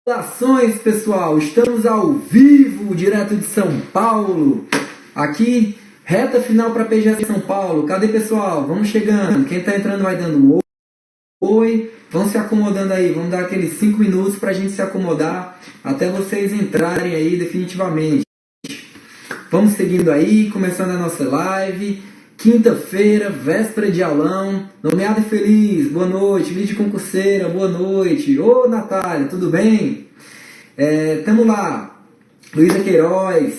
Saudações, pessoal! Estamos ao vivo, direto de São Paulo. Aqui, reta final para PGA São Paulo. Cadê, pessoal? Vamos chegando. Quem está entrando vai dando um oi. Vão se acomodando aí. Vamos dar aqueles 5 minutos para a gente se acomodar até vocês entrarem aí definitivamente. Vamos seguindo aí, começando a nossa live. Quinta-feira, véspera de aulão, nomeado e feliz, boa noite, Lídia concurseira, boa noite, ô Natália, tudo bem? Tamo lá, Luísa Queiroz,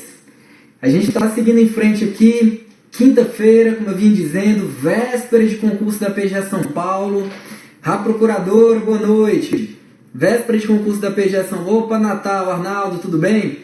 a gente está seguindo em frente aqui, quinta-feira, como eu vim dizendo, véspera de concurso da PGA São Paulo, Procuradora, boa noite, véspera de concurso da PGA São Paulo, opa Natal, Arnaldo, tudo bem?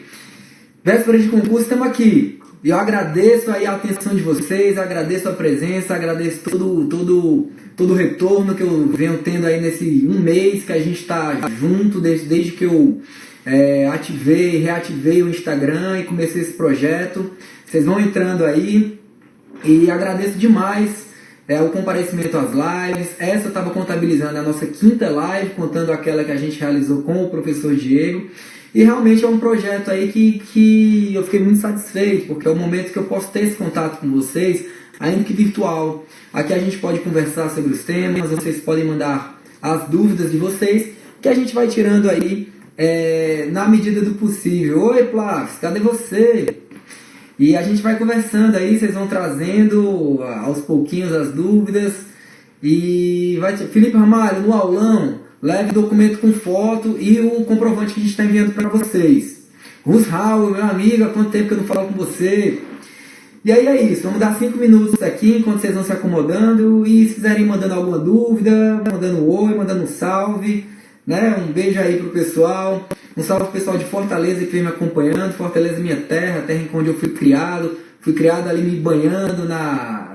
Véspera de concurso, estamos aqui. E eu agradeço aí a atenção de vocês, agradeço a presença, agradeço todo o retorno que eu venho tendo aí nesse um mês que a gente está junto, desde que eu reativei o Instagram e comecei esse projeto. Vocês vão entrando aí e agradeço demais o comparecimento às lives. Essa eu estava contabilizando a nossa quinta live, contando aquela que a gente realizou com o professor Diego. E realmente é um projeto aí que eu fiquei muito satisfeito, porque é o momento que eu posso ter esse contato com vocês, ainda que virtual. Aqui a gente pode conversar sobre os temas, vocês podem mandar as dúvidas de vocês, que a gente vai tirando aí na medida do possível. Oi, Plax, cadê você? E a gente vai conversando aí, vocês vão trazendo aos pouquinhos as dúvidas. E Felipe Ramalho, no aulão, leve documento com foto e o comprovante que a gente está enviando para vocês. Rus Raul, meu amigo, há quanto tempo que eu não falo com você? E aí é isso, vamos dar 5 minutos aqui enquanto vocês vão se acomodando. E se quiserem mandando alguma dúvida, mandando um oi, mandando um salve, né? Um beijo aí pro pessoal. Um salve pro pessoal de Fortaleza que vem me acompanhando. Fortaleza é minha terra, a terra onde eu fui criado. Fui criado ali me banhando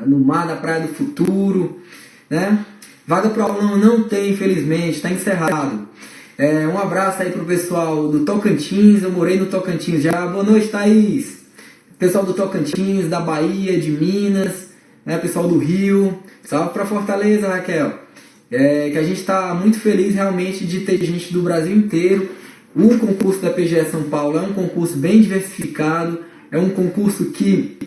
no mar da Praia do Futuro, né? Vaga para aulão não tem, infelizmente, está encerrado. Um abraço aí pro pessoal do Tocantins, eu morei no Tocantins já. Boa noite, Thaís. Pessoal do Tocantins, da Bahia, de Minas, né? Pessoal do Rio. Salve para Fortaleza, Raquel. Que a gente está muito feliz realmente de ter gente do Brasil inteiro. O concurso da PGA São Paulo é um concurso bem diversificado, é um concurso que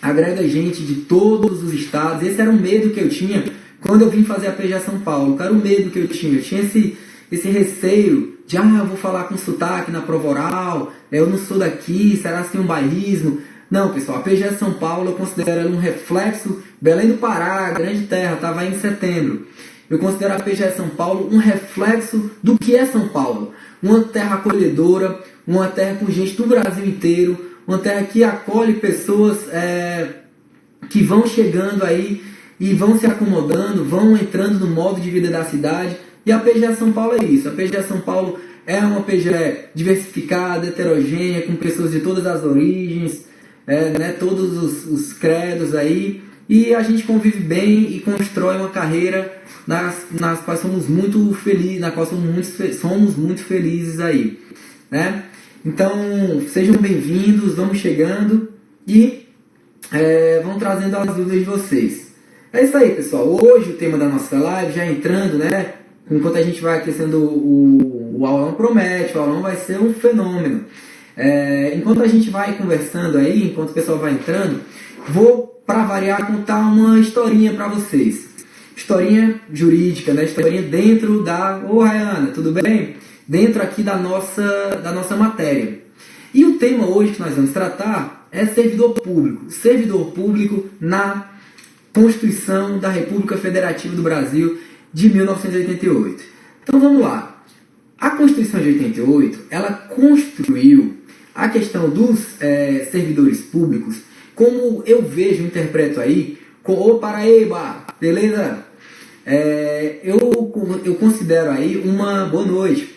agrega gente de todos os estados. Esse era um medo que eu tinha quando eu vim fazer a PGA São Paulo. Era o medo que eu tinha esse receio de, eu vou falar com sotaque na prova oral, eu não sou daqui, será assim um bairrismo? Não, pessoal, a PGA São Paulo eu considero ela um reflexo, Belém do Pará, grande terra, estava aí em setembro. Eu considero a PGA São Paulo um reflexo do que é São Paulo. Uma terra acolhedora, uma terra com gente do Brasil inteiro, uma terra que acolhe pessoas que vão chegando aí e vão se acomodando, vão entrando no modo de vida da cidade. E a PGA São Paulo é isso. A PGA São Paulo é uma PGA diversificada, heterogênea, com pessoas de todas as origens, todos os credos aí. E a gente convive bem e constrói uma carreira nas quais somos muito felizes, na qual somos muito felizes aí, né? Então, sejam bem-vindos, vamos chegando e vão trazendo as dúvidas de vocês. É isso aí, pessoal. Hoje o tema da nossa live, já entrando, né? Enquanto a gente vai aquecendo o aulão promete, o aulão vai ser um fenômeno. Enquanto a gente vai conversando aí, enquanto o pessoal vai entrando, vou, para variar, contar uma historinha para vocês. Historinha jurídica, né? Historinha dentro da... Ô, Rayana, tudo bem? Dentro aqui da nossa matéria. E o tema hoje que nós vamos tratar é servidor público. Servidor público na Constituição da República Federativa do Brasil de 1988. Então vamos lá. A Constituição de 88, ela construiu a questão dos servidores públicos, como eu vejo, interpreto aí, ô Paraíba, beleza? Eu considero aí uma boa noite,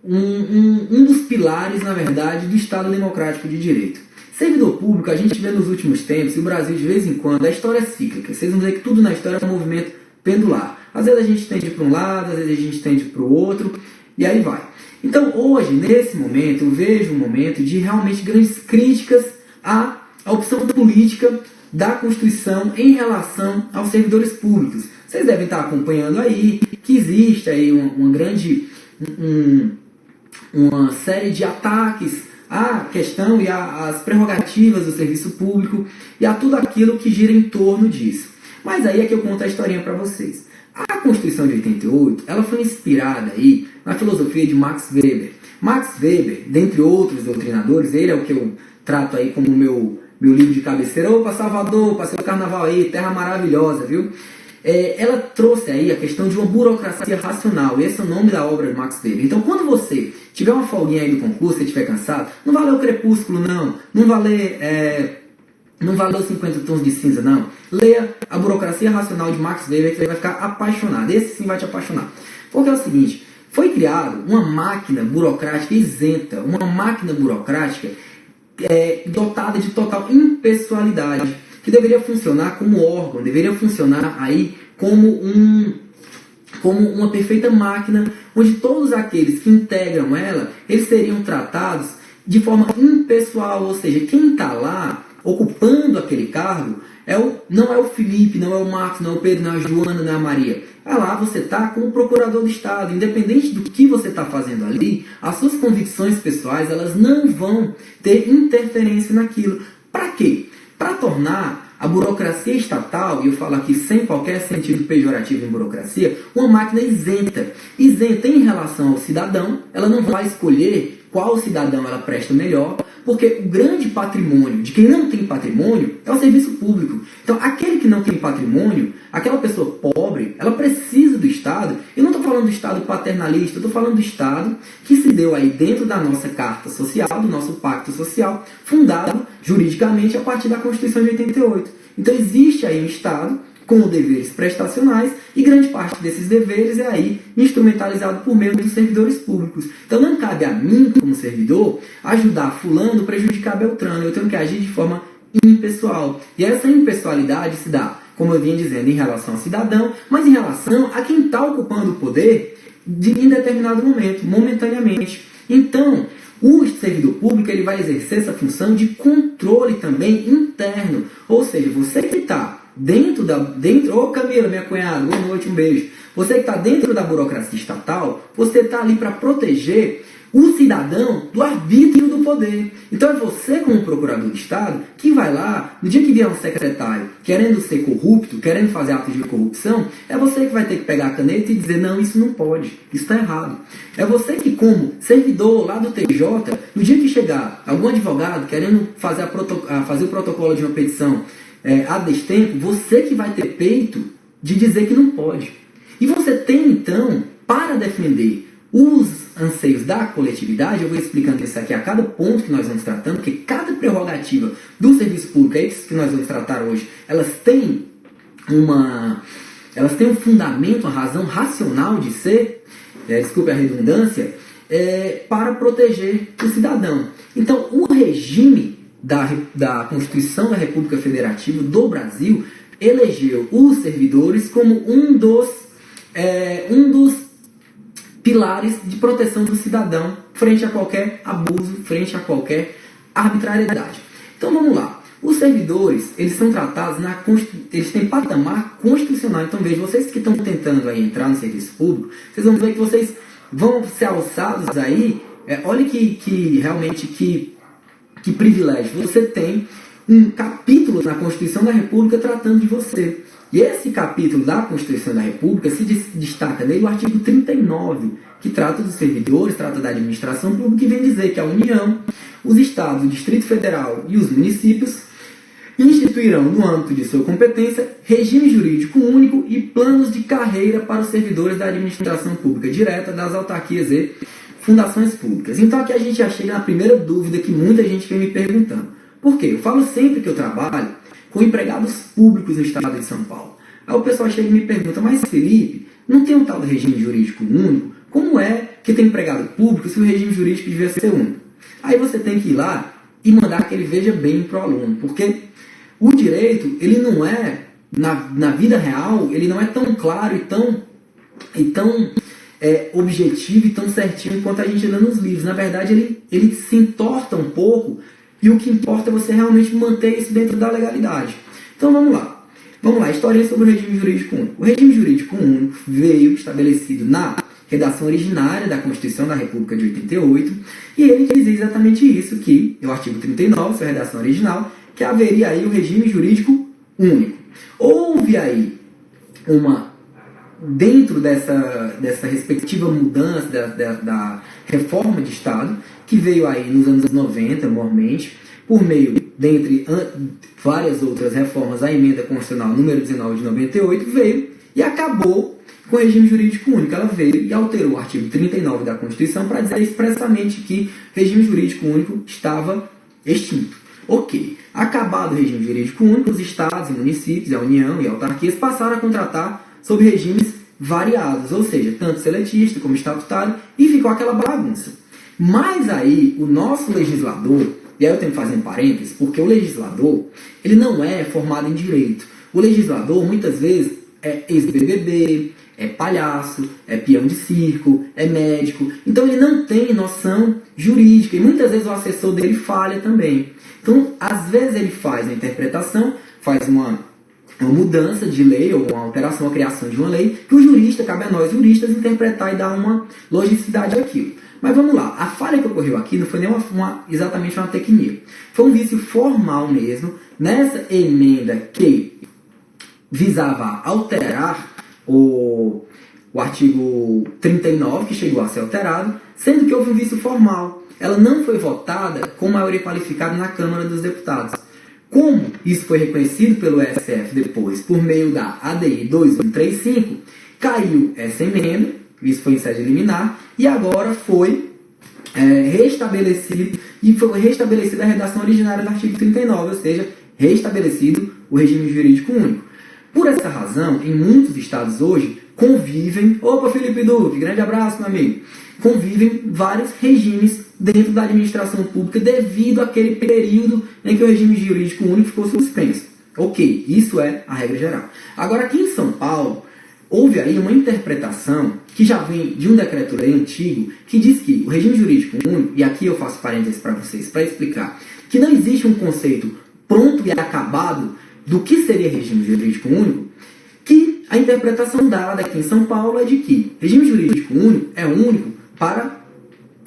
um dos pilares, na verdade, do Estado Democrático de Direito. Servidor público, a gente vê nos últimos tempos, e o Brasil de vez em quando, a história é cíclica. Vocês vão ver que tudo na história é um movimento pendular. Às vezes a gente tende para um lado, às vezes a gente tende para o outro, e aí vai. Então hoje, nesse momento, eu vejo um momento de realmente grandes críticas à a opção política da Constituição em relação aos servidores públicos. Vocês devem estar acompanhando aí que existe aí uma série de ataques à questão e às prerrogativas do serviço público e a tudo aquilo que gira em torno disso. Mas aí é que eu conto a historinha para vocês. A Constituição de 88, ela foi inspirada aí na filosofia de Max Weber. Max Weber, dentre outros doutrinadores, ele é o que eu trato aí como meu livro de cabeceira. Opa, Salvador, passei o carnaval aí, terra maravilhosa, viu? Ela trouxe aí a questão de uma burocracia racional. Esse é o nome da obra de Max Weber. Então, quando você tiver uma folguinha aí do concurso, se estiver cansado, não vai ler o Crepúsculo, não. Não vai ler os 50 Tons de Cinza, não. Leia a burocracia racional de Max Weber, que você vai ficar apaixonado. Esse sim vai te apaixonar. Porque é o seguinte, foi criado uma máquina burocrática isenta, uma máquina burocrática dotada de total impessoalidade, que deveria funcionar como órgão, deveria funcionar aí como uma perfeita máquina, onde todos aqueles que integram ela, eles seriam tratados de forma impessoal, ou seja, quem está lá ocupando aquele cargo não é o Felipe, não é o Marcos, não é o Pedro, não é a Joana, não é a Maria. Lá você está como procurador do Estado. Independente do que você está fazendo ali, as suas convicções pessoais, elas não vão ter interferência naquilo. Para quê? Para tornar a burocracia estatal, e eu falo aqui sem qualquer sentido pejorativo em burocracia, uma máquina isenta. Isenta em relação ao cidadão, ela não vai escolher qual cidadão ela presta melhor, porque o grande patrimônio de quem não tem patrimônio é o serviço público. Então, aquele que não tem patrimônio, aquela pessoa pobre, ela precisa do Estado. Eu não estou falando do Estado paternalista, eu estou falando do Estado que se deu aí dentro da nossa Carta Social, do nosso Pacto Social, fundado juridicamente a partir da Constituição de 88. Então, existe aí um Estado com deveres prestacionais, e grande parte desses deveres é aí instrumentalizado por meio dos servidores públicos. Então não cabe a mim, como servidor, ajudar fulano, prejudicar Beltrano. Eu tenho que agir de forma impessoal. E essa impessoalidade se dá, como eu vinha dizendo, em relação ao cidadão, mas em relação a quem está ocupando o poder em determinado momento, momentaneamente. Então, o servidor público ele vai exercer essa função de controle também interno. Ou seja, você que está ô Camila, minha cunhada, boa noite, um beijo. Você que está dentro da burocracia estatal, você está ali para proteger o cidadão do arbítrio do poder. Então é você, como procurador de Estado, que vai lá, no dia que vier um secretário querendo ser corrupto, querendo fazer atos de corrupção, é você que vai ter que pegar a caneta e dizer, não, isso não pode, isso está errado. É você que, como servidor lá do TJ, no dia que chegar algum advogado querendo fazer o protocolo de uma petição a destempo, você que vai ter peito de dizer que não pode. E você tem, então, para defender os anseios da coletividade, eu vou explicando isso aqui a cada ponto que nós vamos tratando, porque cada prerrogativa do serviço público, é isso que nós vamos tratar hoje, elas têm um fundamento, uma razão racional de ser, desculpe a redundância, para proteger o cidadão. Então, o regime da Constituição da República Federativa do Brasil elegeu os servidores como um dos pilares de proteção do cidadão frente a qualquer abuso, frente a qualquer arbitrariedade. Então vamos lá. Os servidores, eles são tratados eles têm patamar constitucional. Então veja, vocês que estão tentando aí entrar no serviço público, vocês vão ver que vocês vão ser alçados aí. Olha que realmente que privilégio. Você tem um capítulo na Constituição da República tratando de você. E esse capítulo da Constituição da República se destaca nele o artigo 39, que trata dos servidores, trata da administração pública, e vem dizer que a União, os Estados, o Distrito Federal e os municípios instituirão, no âmbito de sua competência, regime jurídico único e planos de carreira para os servidores da administração pública direta, das autarquias e fundações públicas. Então aqui a gente já chega na primeira dúvida que muita gente vem me perguntando. Por quê? Eu falo sempre que eu trabalho com empregados públicos no estado de São Paulo. Aí o pessoal chega e me pergunta, mas Felipe, não tem um tal de regime jurídico único? Como é que tem empregado público se o regime jurídico devia ser único? Aí você tem que ir lá e mandar que ele veja bem para o aluno, porque o direito, ele não é, na vida real, ele não é tão claro e tão objetivo e tão certinho quanto a gente lê nos livros. Na verdade, ele se entorta um pouco e o que importa é você realmente manter isso dentro da legalidade. Então vamos lá. Vamos lá, história sobre o regime jurídico único. O regime jurídico único veio estabelecido na redação originária da Constituição da República de 88, e ele dizia exatamente isso, que, no artigo 39, sua redação original, que haveria aí o regime jurídico único. Houve aí dentro dessa respectiva mudança da reforma de Estado, que veio aí nos anos 90, normalmente, por meio, dentre várias outras reformas, a emenda constitucional número 19 de 98 veio e acabou com o regime jurídico único. Ela veio e alterou o artigo 39 da Constituição para dizer expressamente que o regime jurídico único estava extinto. Ok, acabado o regime jurídico único, os estados e municípios, a União e autarquias passaram a contratar sob regimes variados, ou seja, tanto seletista como estatutário, e ficou aquela bagunça. Mas aí, o nosso legislador, e aí eu tenho que fazer um parênteses, porque o legislador, ele não é formado em direito. O legislador, muitas vezes, é ex-BBB, é palhaço, é peão de circo, é médico. Então ele não tem noção jurídica e muitas vezes o assessor dele falha também. Então, às vezes ele faz uma interpretação, faz uma mudança de lei ou uma alteração, a criação de uma lei, que o jurista, cabe a nós juristas interpretar e dar uma logicidade àquilo. Mas vamos lá, a falha que ocorreu aqui não foi nem exatamente uma tecnia. Foi um vício formal mesmo, nessa emenda que visava alterar o artigo 39, que chegou a ser alterado, sendo que houve um vício formal. Ela não foi votada com maioria qualificada na Câmara dos Deputados. Como isso foi reconhecido pelo STF depois, por meio da ADI 2135, caiu essa emenda, isso foi em sede liminar, e agora foi restabelecida a redação originária do artigo 39, ou seja, restabelecido o regime jurídico único. Por essa razão, em muitos estados hoje, convivem... Opa, Felipe Duque, grande abraço, meu amigo. Convivem vários regimes dentro da administração pública devido àquele período em que o regime jurídico único ficou suspenso. Ok, isso é a regra geral. Agora, aqui em São Paulo, houve aí uma interpretação que já vem de um decreto-lei antigo que diz que o regime jurídico único, e aqui eu faço parênteses para vocês, para explicar, que não existe um conceito pronto e acabado do que seria regime jurídico único, que a interpretação dada aqui em São Paulo é de que regime jurídico único é único para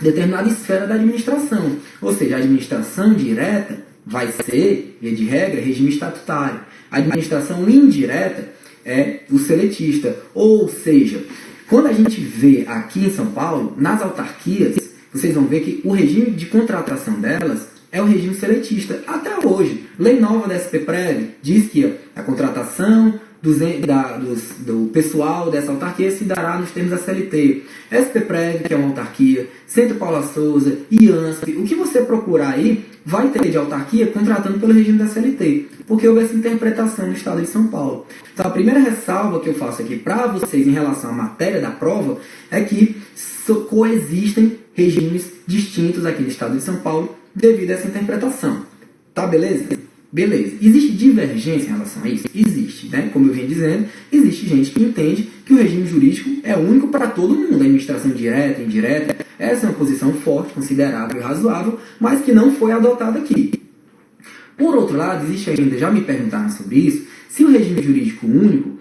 determinada esfera da administração. Ou seja, a administração direta vai ser, via de regra, regime estatutário. A administração indireta é o seletista. Ou seja, quando a gente vê aqui em São Paulo, nas autarquias, vocês vão ver que o regime de contratação delas é o regime seletista. Até hoje, lei nova da SPPREV diz que a contratação do pessoal dessa autarquia se dará nos termos da CLT. SPPREV, que é uma autarquia, Centro Paula Souza, IANSP, o que você procurar aí, vai ter de autarquia contratando pelo regime da CLT, porque houve essa interpretação no estado de São Paulo. Então, a primeira ressalva que eu faço aqui para vocês em relação à matéria da prova é que coexistem regimes distintos aqui no estado de São Paulo devido a essa interpretação. Tá, beleza? Beleza. Existe divergência em relação a isso? Existe, né? Como eu vinha dizendo, existe gente que entende que o regime jurídico é único para todo mundo. A administração direta, indireta, essa é uma posição forte, considerável e razoável, mas que não foi adotada aqui. Por outro lado, existe ainda, já me perguntaram sobre isso, se o regime jurídico único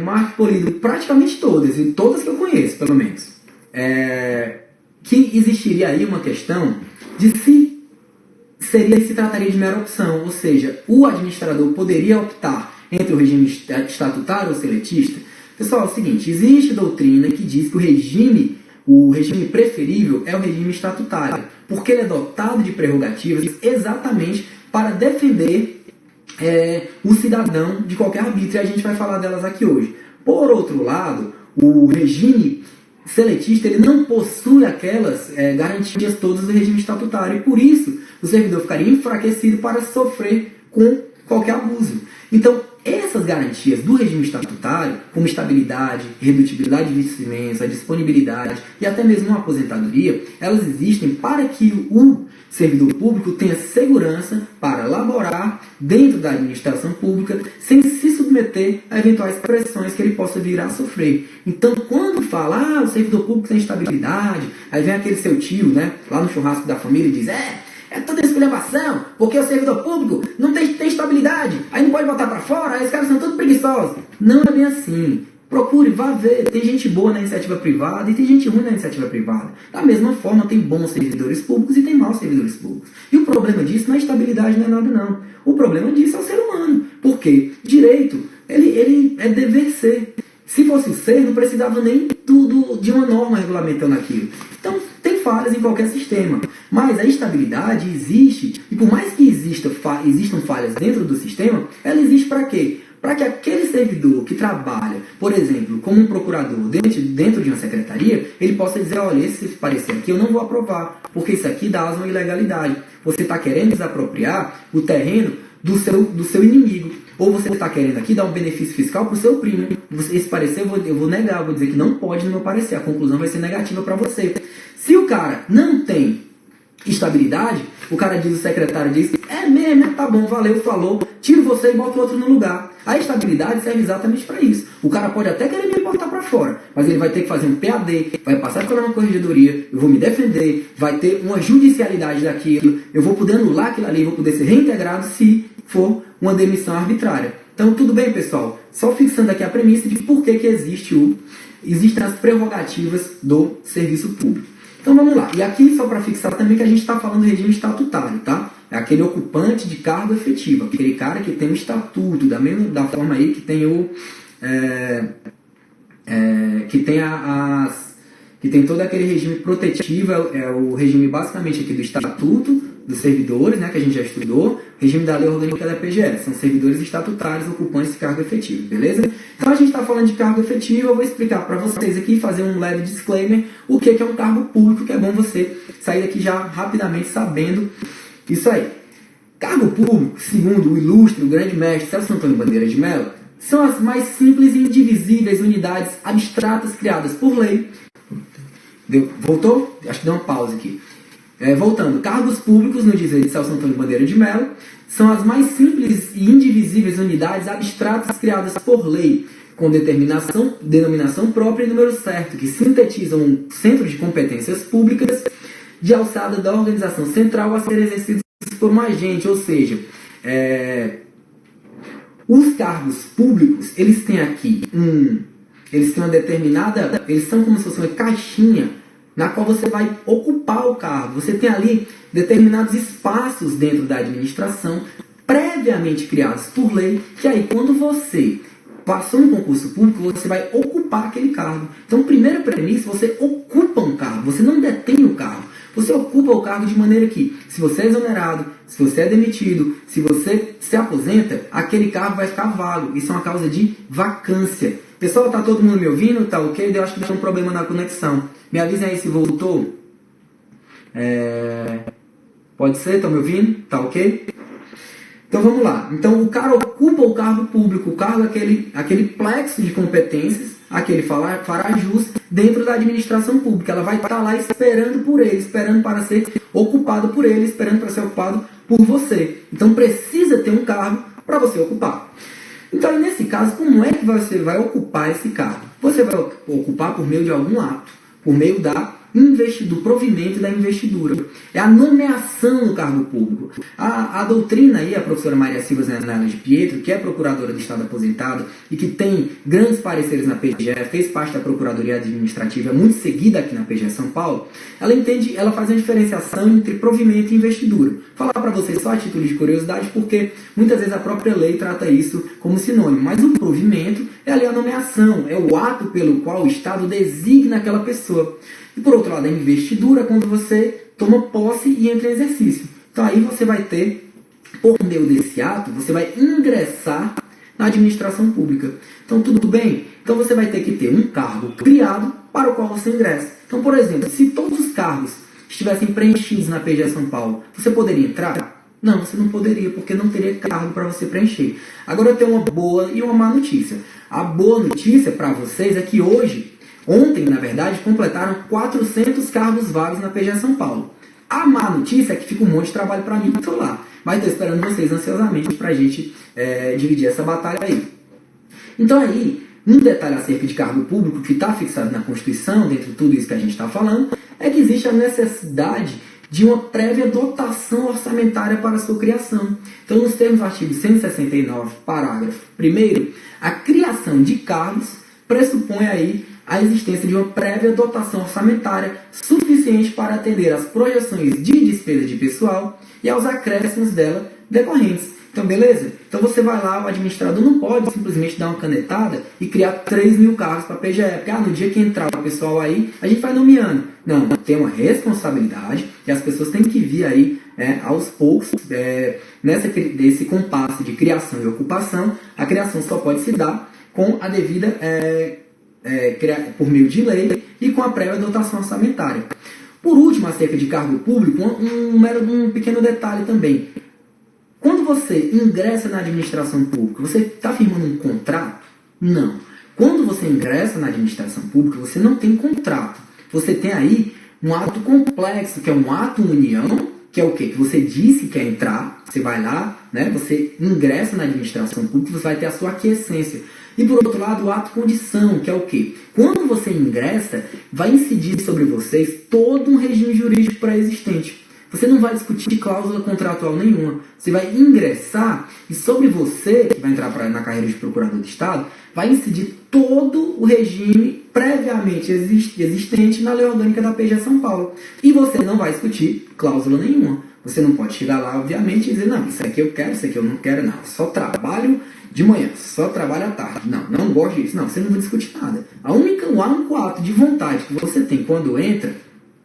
Marco Polido, praticamente todas que eu conheço, pelo menos, que existiria aí uma questão de se trataria de mera opção, ou seja, o administrador poderia optar entre o regime estatutário ou seletista. Pessoal, é o seguinte, existe doutrina que diz que o regime preferível é o regime estatutário, porque ele é dotado de prerrogativas exatamente para defender o cidadão de qualquer arbítrio, e a gente vai falar delas aqui hoje. Por outro lado, o regime seletista ele não possui aquelas garantias todas do regime estatutário, e por isso o servidor ficaria enfraquecido para sofrer com qualquer abuso. Então, essas garantias do regime estatutário, como estabilidade, redutibilidade de vencimentos, a disponibilidade e até mesmo uma aposentadoria, elas existem para que o servidor público tenha segurança para laborar dentro da administração pública sem se submeter a eventuais pressões que ele possa vir a sofrer. Então, quando fala, o servidor público tem estabilidade, aí vem aquele seu tio, né, lá no churrasco da família e diz, é toda esculhambação, porque o servidor público não tem estabilidade, aí não pode botar para fora, aí os caras são todos preguiçosos. Não é bem assim. Procure, vá ver. Tem gente boa na iniciativa privada e tem gente ruim na iniciativa privada. Da mesma forma, tem bons servidores públicos e tem maus servidores públicos. E o problema disso não é estabilidade, não é nada não. O problema disso é o ser humano. Porque direito, ele é dever ser. Se fosse ser, não precisava nem de uma norma regulamentando aquilo. Então, tem falhas em qualquer sistema. Mas a estabilidade existe. E por mais que existam falhas dentro do sistema, ela existe para quê? Para que aquele servidor que trabalha, por exemplo, como um procurador dentro de uma secretaria, ele possa dizer, olha, esse parecer aqui eu não vou aprovar, porque isso aqui dá uma ilegalidade. Você está querendo desapropriar o terreno do seu inimigo. Ou você está querendo aqui dar um benefício fiscal para o seu primo. Esse parecer eu vou negar, vou dizer que não pode no meu parecer. A conclusão vai ser negativa para você. Se o cara não tem estabilidade, o cara diz, o secretário diz, é mesmo, tá bom, valeu, falou, tiro você e boto outro no lugar. A estabilidade serve exatamente para isso. O cara pode até querer me botar para fora, mas ele vai ter que fazer um PAD, vai passar por uma corregedoria, eu vou me defender, vai ter uma judicialidade daquilo, eu vou poder anular aquilo ali, vou poder ser reintegrado se for uma demissão arbitrária. Então, tudo bem, pessoal? Só fixando aqui a premissa de por que existem as prerrogativas do serviço público. Então vamos lá. E aqui só para fixar também que a gente está falando do regime estatutário, tá? É aquele ocupante de cargo efetivo, aquele cara que tem um estatuto, da forma aí que tem que tem todo aquele regime protetivo, é o regime basicamente aqui do estatuto dos servidores, né, que a gente já estudou, regime da lei orgânica da PGE, são servidores estatutários ocupantes de cargo efetivo, beleza? Então a gente está falando de cargo efetivo, eu vou explicar para vocês aqui, fazer um leve disclaimer, o que é um cargo público, que é bom você sair daqui já rapidamente sabendo isso aí. Cargo público, segundo o ilustre, o grande mestre Celso Antônio Bandeira de Mello, são as mais simples e indivisíveis unidades abstratas criadas por lei. Voltou? Acho que deu uma pausa aqui. Voltando, cargos públicos, no dizer de Celso Antônio Bandeira de Mello, são as mais simples e indivisíveis unidades abstratas criadas por lei, com denominação própria e número certo, que sintetizam um centro de competências públicas de alçada da organização central a ser exercidos por um agente, ou seja, os cargos públicos, eles têm aqui eles têm uma determinada, eles são como se fosse uma caixinha na qual você vai ocupar o cargo. Você tem ali determinados espaços dentro da administração previamente criados por lei, que aí quando você passou um concurso público, você vai ocupar aquele cargo. Então, primeira premissa, você ocupa um cargo, você não detém o cargo. Você ocupa o cargo de maneira que, se você é exonerado, se você é demitido, se você se aposenta, aquele cargo vai ficar vago. Isso é uma causa de vacância. Pessoal, tá todo mundo me ouvindo? Tá ok? Eu acho que tem um problema na conexão. Me avisem aí se voltou. Pode ser? Estão me ouvindo? Tá ok? Então vamos lá. Então o cara ocupa o cargo público. O cargo é aquele plexo de competências, aquele fará jus dentro da administração pública. Ela vai estar lá esperando por ele, esperando para ser ocupado por ele, esperando para ser ocupado por você. Então precisa ter um cargo para você ocupar. Então, nesse caso, como é que você vai ocupar esse cargo? Você vai ocupar por meio de algum ato, por meio do provimento da investidura. É a nomeação no cargo público. A doutrina aí, a professora Maria Silva Zanella de Pietro, que é procuradora do Estado aposentada e que tem grandes pareceres na PGE, fez parte da Procuradoria Administrativa, é muito seguida aqui na PGE São Paulo, ela faz a diferenciação entre provimento e investidura. Vou falar para vocês só a título de curiosidade, porque muitas vezes a própria lei trata isso como sinônimo, mas o provimento é ali a nomeação, é o ato pelo qual o Estado designa aquela pessoa. E por outro lado, a investidura, quando você toma posse e entra em exercício. Então aí você vai ter, por meio desse ato, você vai ingressar na administração pública. Então tudo bem? Então você vai ter que ter um cargo criado para o qual você ingressa. Então, por exemplo, se todos os cargos estivessem preenchidos na PGE São Paulo, você poderia entrar? Não, você não poderia, porque não teria cargo para você preencher. Agora eu tenho uma boa e uma má notícia. A boa notícia para vocês é que ontem, na verdade, completaram 400 cargos vagos na PGE São Paulo. A má notícia é que fica um monte de trabalho para mim do outro lado. Mas estou esperando vocês ansiosamente para a gente dividir essa batalha aí. Então aí, um detalhe acerca de cargo público que está fixado na Constituição, dentro de tudo isso que a gente está falando, é que existe a necessidade de uma prévia dotação orçamentária para a sua criação. Então, nos termos do artigo 169, parágrafo 1º, a criação de cargos pressupõe aí a existência de uma prévia dotação orçamentária suficiente para atender às projeções de despesa de pessoal e aos acréscimos dela decorrentes. Então, beleza? Então você vai lá, o administrador não pode simplesmente dar uma canetada e criar 3 mil cargos para a PGE. Porque no dia que entrar o pessoal aí, a gente vai nomeando. Não, tem uma responsabilidade e as pessoas têm que vir aí aos poucos, desse compasso de criação e ocupação. A criação só pode se dar com a devida, por meio de lei e com a prévia dotação orçamentária. Por último, acerca de cargo público, um pequeno detalhe também. Quando você ingressa na administração pública, você está firmando um contrato? Não. Quando você ingressa na administração pública, você não tem contrato. Você tem aí um ato complexo, que é um ato união, que é o quê? Que você disse que quer entrar, você vai lá, você ingressa na administração pública, você vai ter a sua aquiescência. E por outro lado, o ato condição, que é o quê? Quando você ingressa, vai incidir sobre vocês todo um regime jurídico pré-existente. Você não vai discutir cláusula contratual nenhuma. Você vai ingressar e sobre você, que vai entrar na carreira de procurador de Estado, vai incidir todo o regime previamente existente na lei orgânica da PGE São Paulo. E você não vai discutir cláusula nenhuma. Você não pode chegar lá, obviamente, e dizer, não, isso aqui eu quero, isso aqui eu não quero, não. Só trabalho de manhã, só trabalho à tarde. Não gosto disso. Não, você não vai discutir nada. O único ato de vontade que você tem quando entra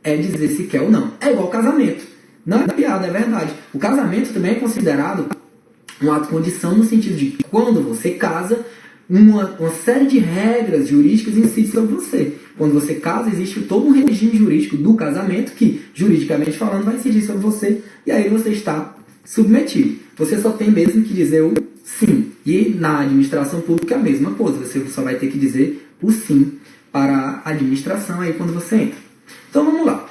é dizer se quer ou não. É igual casamento. Não é piada, é verdade. O casamento também é considerado um ato condição no sentido de que quando você casa, uma série de regras jurídicas incidem sobre você. Quando você casa, existe todo um regime jurídico do casamento que, juridicamente falando, vai incidir sobre você e aí você está submetido. Você só tem mesmo que dizer o sim. E na administração pública é a mesma coisa. Você só vai ter que dizer o sim para a administração aí quando você entra. Então vamos lá.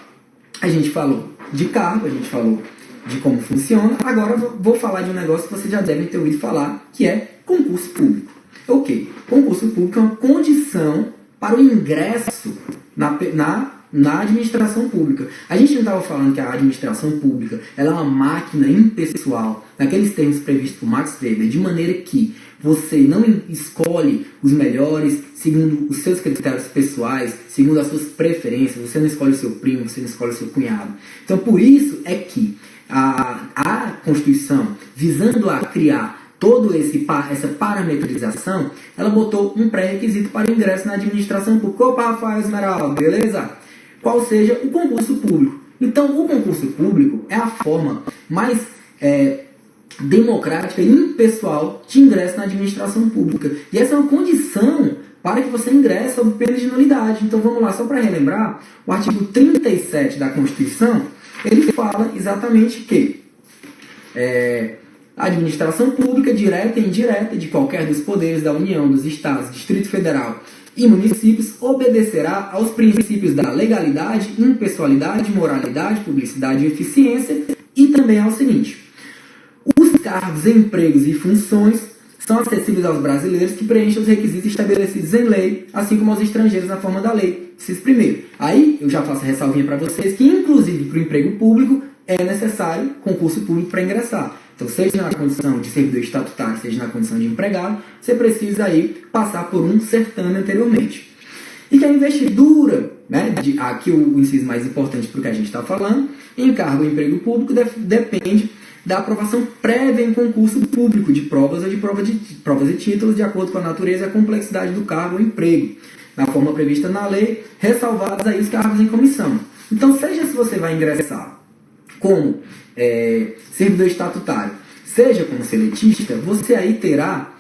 A gente falou de cargo, a gente falou de como funciona. Agora vou falar de um negócio que vocês já devem ter ouvido falar, que é concurso público. Ok, concurso público é uma condição para o ingresso na administração pública. A gente não estava falando que a administração pública ela é uma máquina impessoal, naqueles termos previstos por Max Weber, de maneira que você não escolhe os melhores segundo os seus critérios pessoais, segundo as suas preferências, você não escolhe o seu primo, você não escolhe o seu cunhado. Então, por isso é que a Constituição, visando a criar toda essa parametrização, ela botou um pré-requisito para o ingresso na administração pública. Opa, Rafael Esmeralda, beleza? Qual seja o concurso público. Então, o concurso público é a forma mais democrática e impessoal de ingresso na administração pública. E essa é uma condição para que você ingresse sob pena de nulidade. Então, vamos lá, só para relembrar, o artigo 37 da Constituição, ele fala exatamente que a administração pública, direta e indireta, de qualquer dos poderes da União, dos Estados, Distrito Federal e municípios, obedecerá aos princípios da legalidade, impessoalidade, moralidade, publicidade e eficiência, e também ao seguinte: os cargos, empregos e funções são acessíveis aos brasileiros que preenchem os requisitos estabelecidos em lei, assim como aos estrangeiros na forma da lei. Inciso primeiro. Aí eu já faço a ressalvinha para vocês que, inclusive, para o emprego público, é necessário concurso público para ingressar. Então, seja na condição de servidor estatutário, seja na condição de empregado, você precisa aí passar por um certame anteriormente. E que a investidura, aqui o inciso mais importante para o que a gente está falando, em cargo ou emprego público depende da aprovação prévia em concurso público de provas ou de provas e títulos de acordo com a natureza e a complexidade do cargo ou emprego, na forma prevista na lei, ressalvados aí os cargos em comissão. Então, seja se você vai ingressar como servidor estatutário, seja como seletista, você aí terá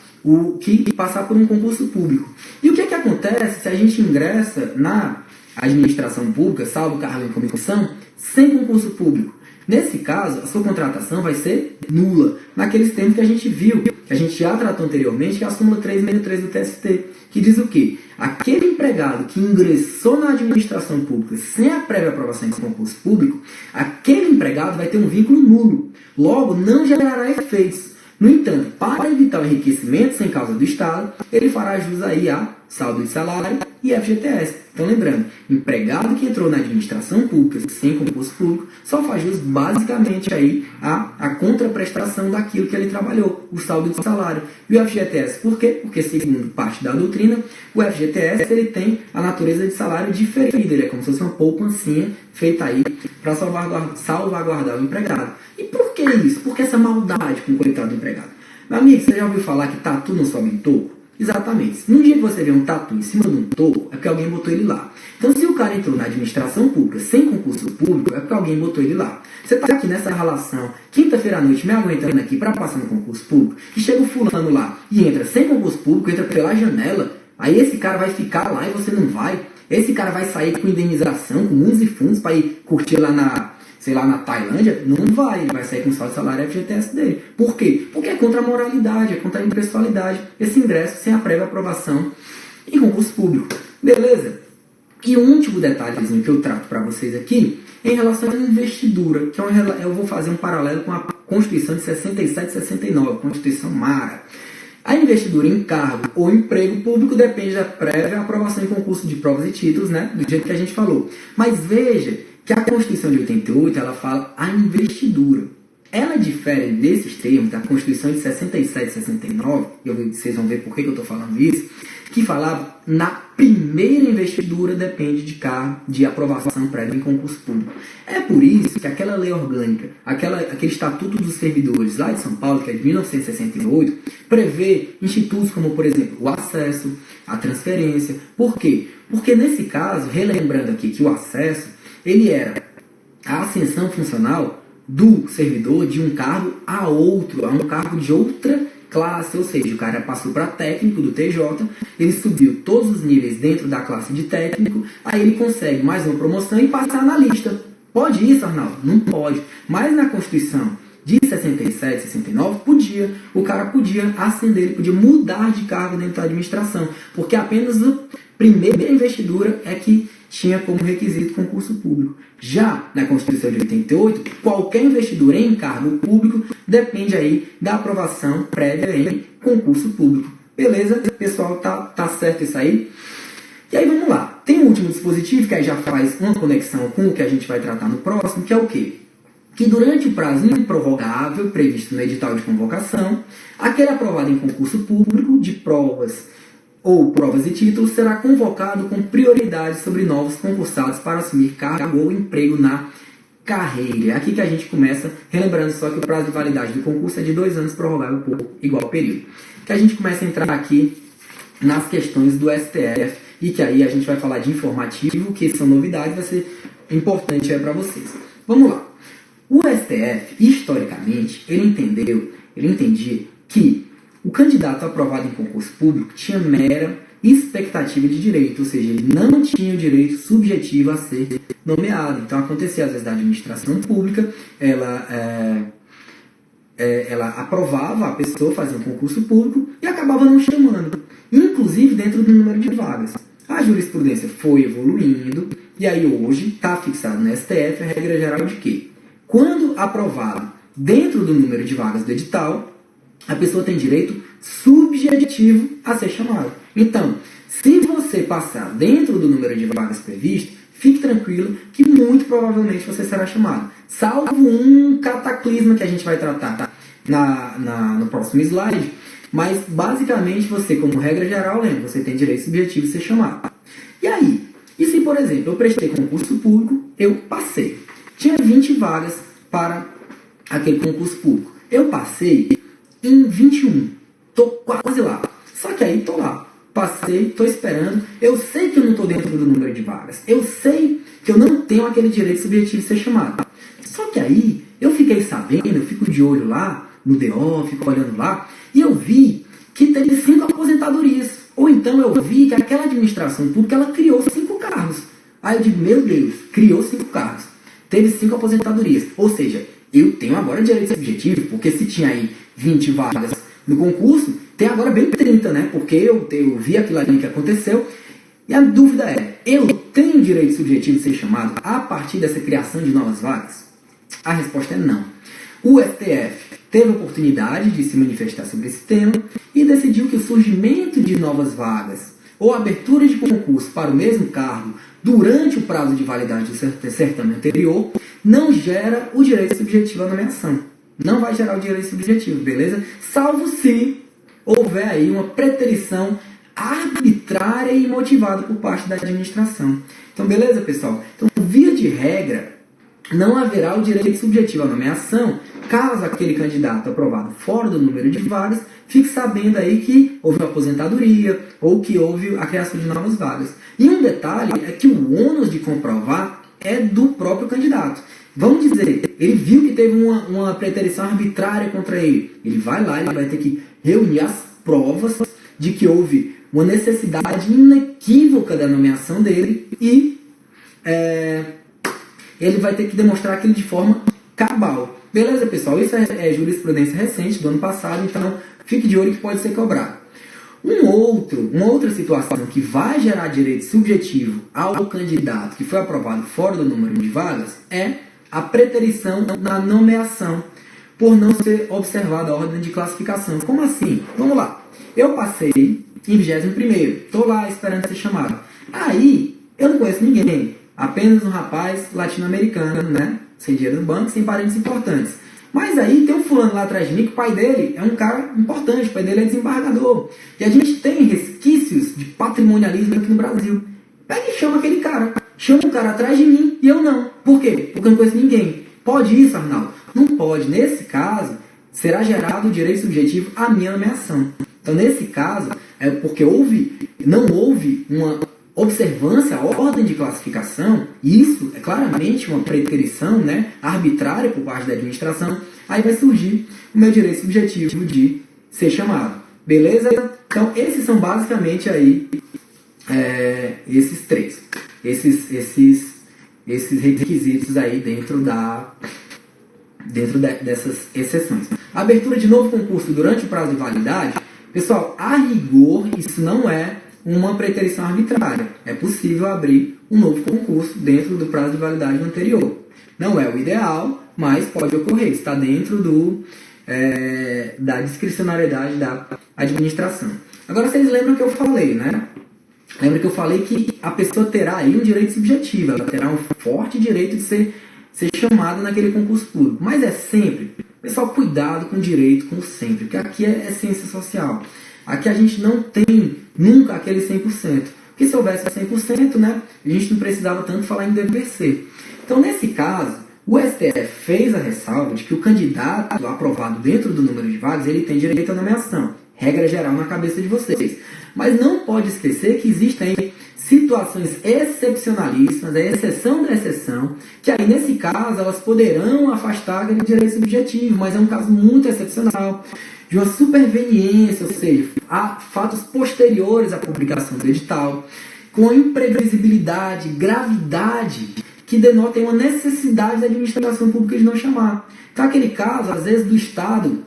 que passar por um concurso público. E o que acontece se a gente ingressa na administração pública, salvo cargo em comissão, sem concurso público? Nesse caso, a sua contratação vai ser nula, naqueles termos que a gente viu que a gente já tratou anteriormente, que é a súmula 363 do TST, que diz o quê? Aquele empregado que ingressou na administração pública sem a prévia aprovação em concurso público, aquele empregado vai ter um vínculo nulo, logo não gerará efeitos. No entanto, para evitar o enriquecimento sem causa do Estado, ele fará jus aí a saldo de salário e FGTS. Então, lembrando, empregado que entrou na administração pública sem concurso público só faz jus basicamente aí a contraprestação daquilo que ele trabalhou, o saldo de salário. E o FGTS, por quê? Porque, segundo parte da doutrina, o FGTS ele tem a natureza de salário diferida, ele é como se fosse uma poupancinha feita aí para salvaguardar o empregado. E por que isso? Por que essa maldade com o coitado do empregado? Meu amigo, você já ouviu falar que tatu não sobe em toco? Exatamente. No dia que você vê um tatu em cima de um toco, é porque alguém botou ele lá. Então, se o cara entrou na administração pública sem concurso público, é porque alguém botou ele lá. Você está aqui nessa relação, quinta-feira à noite, me aguentando aqui para passar no concurso público, e chega o fulano lá e entra sem concurso público, entra pela janela, aí esse cara vai ficar lá e você não vai. Esse cara vai sair com indenização, com mundos e fundos para ir curtir lá na Tailândia? Não vai, ele vai sair com saldo de salário e FGTS dele. Por quê? Porque é contra a moralidade, é contra a impessoalidade, esse ingresso sem a prévia aprovação em concurso público. Beleza? E o último detalhezinho que eu trato para vocês aqui é em relação à investidura, que eu vou fazer um paralelo com a Constituição de 67 e 69, Constituição Mara. A investidura em cargo ou emprego público depende da prévia aprovação em concurso de provas e títulos, né? Do jeito que a gente falou. Mas veja que a Constituição de 88, ela fala a investidura. Ela difere desses termos da Constituição de 67 e 69, e vocês vão ver por que eu estou falando isso, que falava na primeira investidura depende de cargo de aprovação prévia em concurso público. É por isso que aquela lei orgânica, aquele Estatuto dos Servidores lá de São Paulo, que é de 1968, prevê institutos como, por exemplo, o acesso, a transferência. Por quê? Porque nesse caso, relembrando aqui que o acesso, ele era a ascensão funcional do servidor de um cargo a outro, a um cargo de outra classe, ou seja, o cara passou para técnico do TJ, ele subiu todos os níveis dentro da classe de técnico, aí ele consegue mais uma promoção e passar na lista. Pode isso, Arnaldo? Não pode. Mas na Constituição de 67, 69, podia. O cara podia ascender, ele podia mudar de cargo dentro da administração, porque apenas a primeira investidura é que tinha como requisito concurso público. Já na Constituição de 88, qualquer investidor em cargo público depende aí da aprovação prévia em concurso público. Beleza? Pessoal, tá certo isso aí? E aí vamos lá. Tem um último dispositivo que aí já faz uma conexão com o que a gente vai tratar no próximo, que é o quê? Que durante o prazo improrrogável previsto no edital de convocação, aquele aprovado em concurso público de provas ou provas e títulos será convocado com prioridade sobre novos concursados para assumir cargo ou emprego na carreira. É aqui que a gente começa, relembrando só que o prazo de validade do concurso é de 2 anos, prorrogável por igual período. Que a gente começa a entrar aqui nas questões do STF e que aí a gente vai falar de informativo, que são novidades, vai ser importante para vocês. Vamos lá. O STF, historicamente, ele entendia que o candidato aprovado em concurso público tinha mera expectativa de direito, ou seja, ele não tinha o direito subjetivo a ser nomeado. Então, acontecia às vezes da administração pública, ela aprovava a pessoa, fazia um concurso público e acabava não chamando, inclusive dentro do número de vagas. A jurisprudência foi evoluindo e aí hoje está fixado no STF a regra geral de que, quando aprovado dentro do número de vagas do edital, a pessoa tem direito subjetivo a ser chamado. Então, se você passar dentro do número de vagas previsto, fique tranquilo que muito provavelmente você será chamado. Salvo um cataclisma que a gente vai tratar no próximo slide, mas basicamente você, como regra geral, lembra, você tem direito subjetivo a ser chamado. E aí? E se, por exemplo, eu prestei concurso público, eu passei. Tinha 20 vagas para aquele concurso público. Eu passei em 21. Tô quase lá. Só que aí tô lá. Passei, tô esperando. Eu sei que eu não tô dentro do número de vagas. Eu sei que eu não tenho aquele direito subjetivo de ser chamado. Só que aí eu fiquei sabendo, eu fico de olho lá no DO, fico olhando lá, e eu vi que teve 5 aposentadorias. Ou então eu vi que aquela administração pública ela criou 5 cargos. Aí eu digo, meu Deus, criou 5 cargos. Teve 5 aposentadorias. Ou seja, eu tenho agora direito subjetivo, porque se tinha aí 20 vagas no concurso, tem agora bem 30, né? Porque eu vi aquilo ali que aconteceu. E a dúvida é, eu tenho direito subjetivo de ser chamado a partir dessa criação de novas vagas? A resposta é não. O STF teve a oportunidade de se manifestar sobre esse tema e decidiu que o surgimento de novas vagas ou abertura de concurso para o mesmo cargo durante o prazo de validade do certame anterior não gera o direito subjetivo à nomeação. Não vai gerar o direito subjetivo, beleza? Salvo se houver aí uma preterição arbitrária e motivada por parte da administração. Então, beleza, pessoal? Então, via de regra, não haverá o direito subjetivo à nomeação caso aquele candidato aprovado fora do número de vagas fique sabendo aí que houve uma aposentadoria ou que houve a criação de novas vagas. E um detalhe é que o ônus de comprovar é do próprio candidato. Vamos dizer, ele viu que teve uma preterição arbitrária contra ele. Ele vai lá, ele vai ter que reunir as provas de que houve uma necessidade inequívoca da nomeação dele e ele vai ter que demonstrar aquilo de forma cabal. Beleza, pessoal? Isso é jurisprudência recente, do ano passado, então fique de olho que pode ser cobrado. Uma outra situação que vai gerar direito subjetivo ao candidato que foi aprovado fora do número de vagas é a preterição na nomeação, por não ser observada a ordem de classificação. Como assim? Vamos lá. Eu passei em 21º, estou lá esperando ser chamado. Aí, eu não conheço ninguém, apenas um rapaz latino-americano, né? Sem dinheiro no banco, sem parentes importantes. Mas aí tem um fulano lá atrás de mim que o pai dele é um cara importante, o pai dele é desembargador. E a gente tem resquícios de patrimonialismo aqui no Brasil. Pega e chama aquele cara. Chama um cara atrás de mim e eu não. Por quê? Porque eu não conheço ninguém. Pode isso, Arnaldo? Não pode. Nesse caso, será gerado o direito subjetivo à minha nomeação. Então, nesse caso, é porque não houve uma observância à ordem de classificação, e isso é claramente uma preterição, né, arbitrária por parte da administração, aí vai surgir o meu direito subjetivo de ser chamado. Beleza? Então, esses são basicamente aí esses três. Esses requisitos aí dentro dessas exceções. A abertura de novo concurso durante o prazo de validade, pessoal, a rigor, isso não é uma preterição arbitrária. É possível abrir um novo concurso dentro do prazo de validade anterior. Não é o ideal, mas pode ocorrer. Está dentro da discricionariedade da administração. Agora, vocês lembram que eu falei, né? Lembra que eu falei que a pessoa terá aí um direito subjetivo. Ela terá um forte direito de ser chamada naquele concurso público. Mas é sempre. Pessoal, cuidado com o direito, como sempre. Porque aqui é ciência social. Aqui a gente não tem nunca aquele 100%. Porque se houvesse 100%, né, a gente não precisava tanto falar em dever ser. Então, nesse caso, o STF fez a ressalva de que o candidato aprovado dentro do número de vagas, ele tem direito à nomeação. Regra geral na cabeça de vocês. Mas não pode esquecer que existem situações excepcionalíssimas, a exceção da exceção, que aí, nesse caso, elas poderão afastar aquele direito subjetivo, mas é um caso muito excepcional, de uma superveniência, ou seja, há fatos posteriores à publicação do edital, com imprevisibilidade, gravidade, que denotem uma necessidade da administração pública de não chamar. Então, aquele caso, às vezes, do Estado,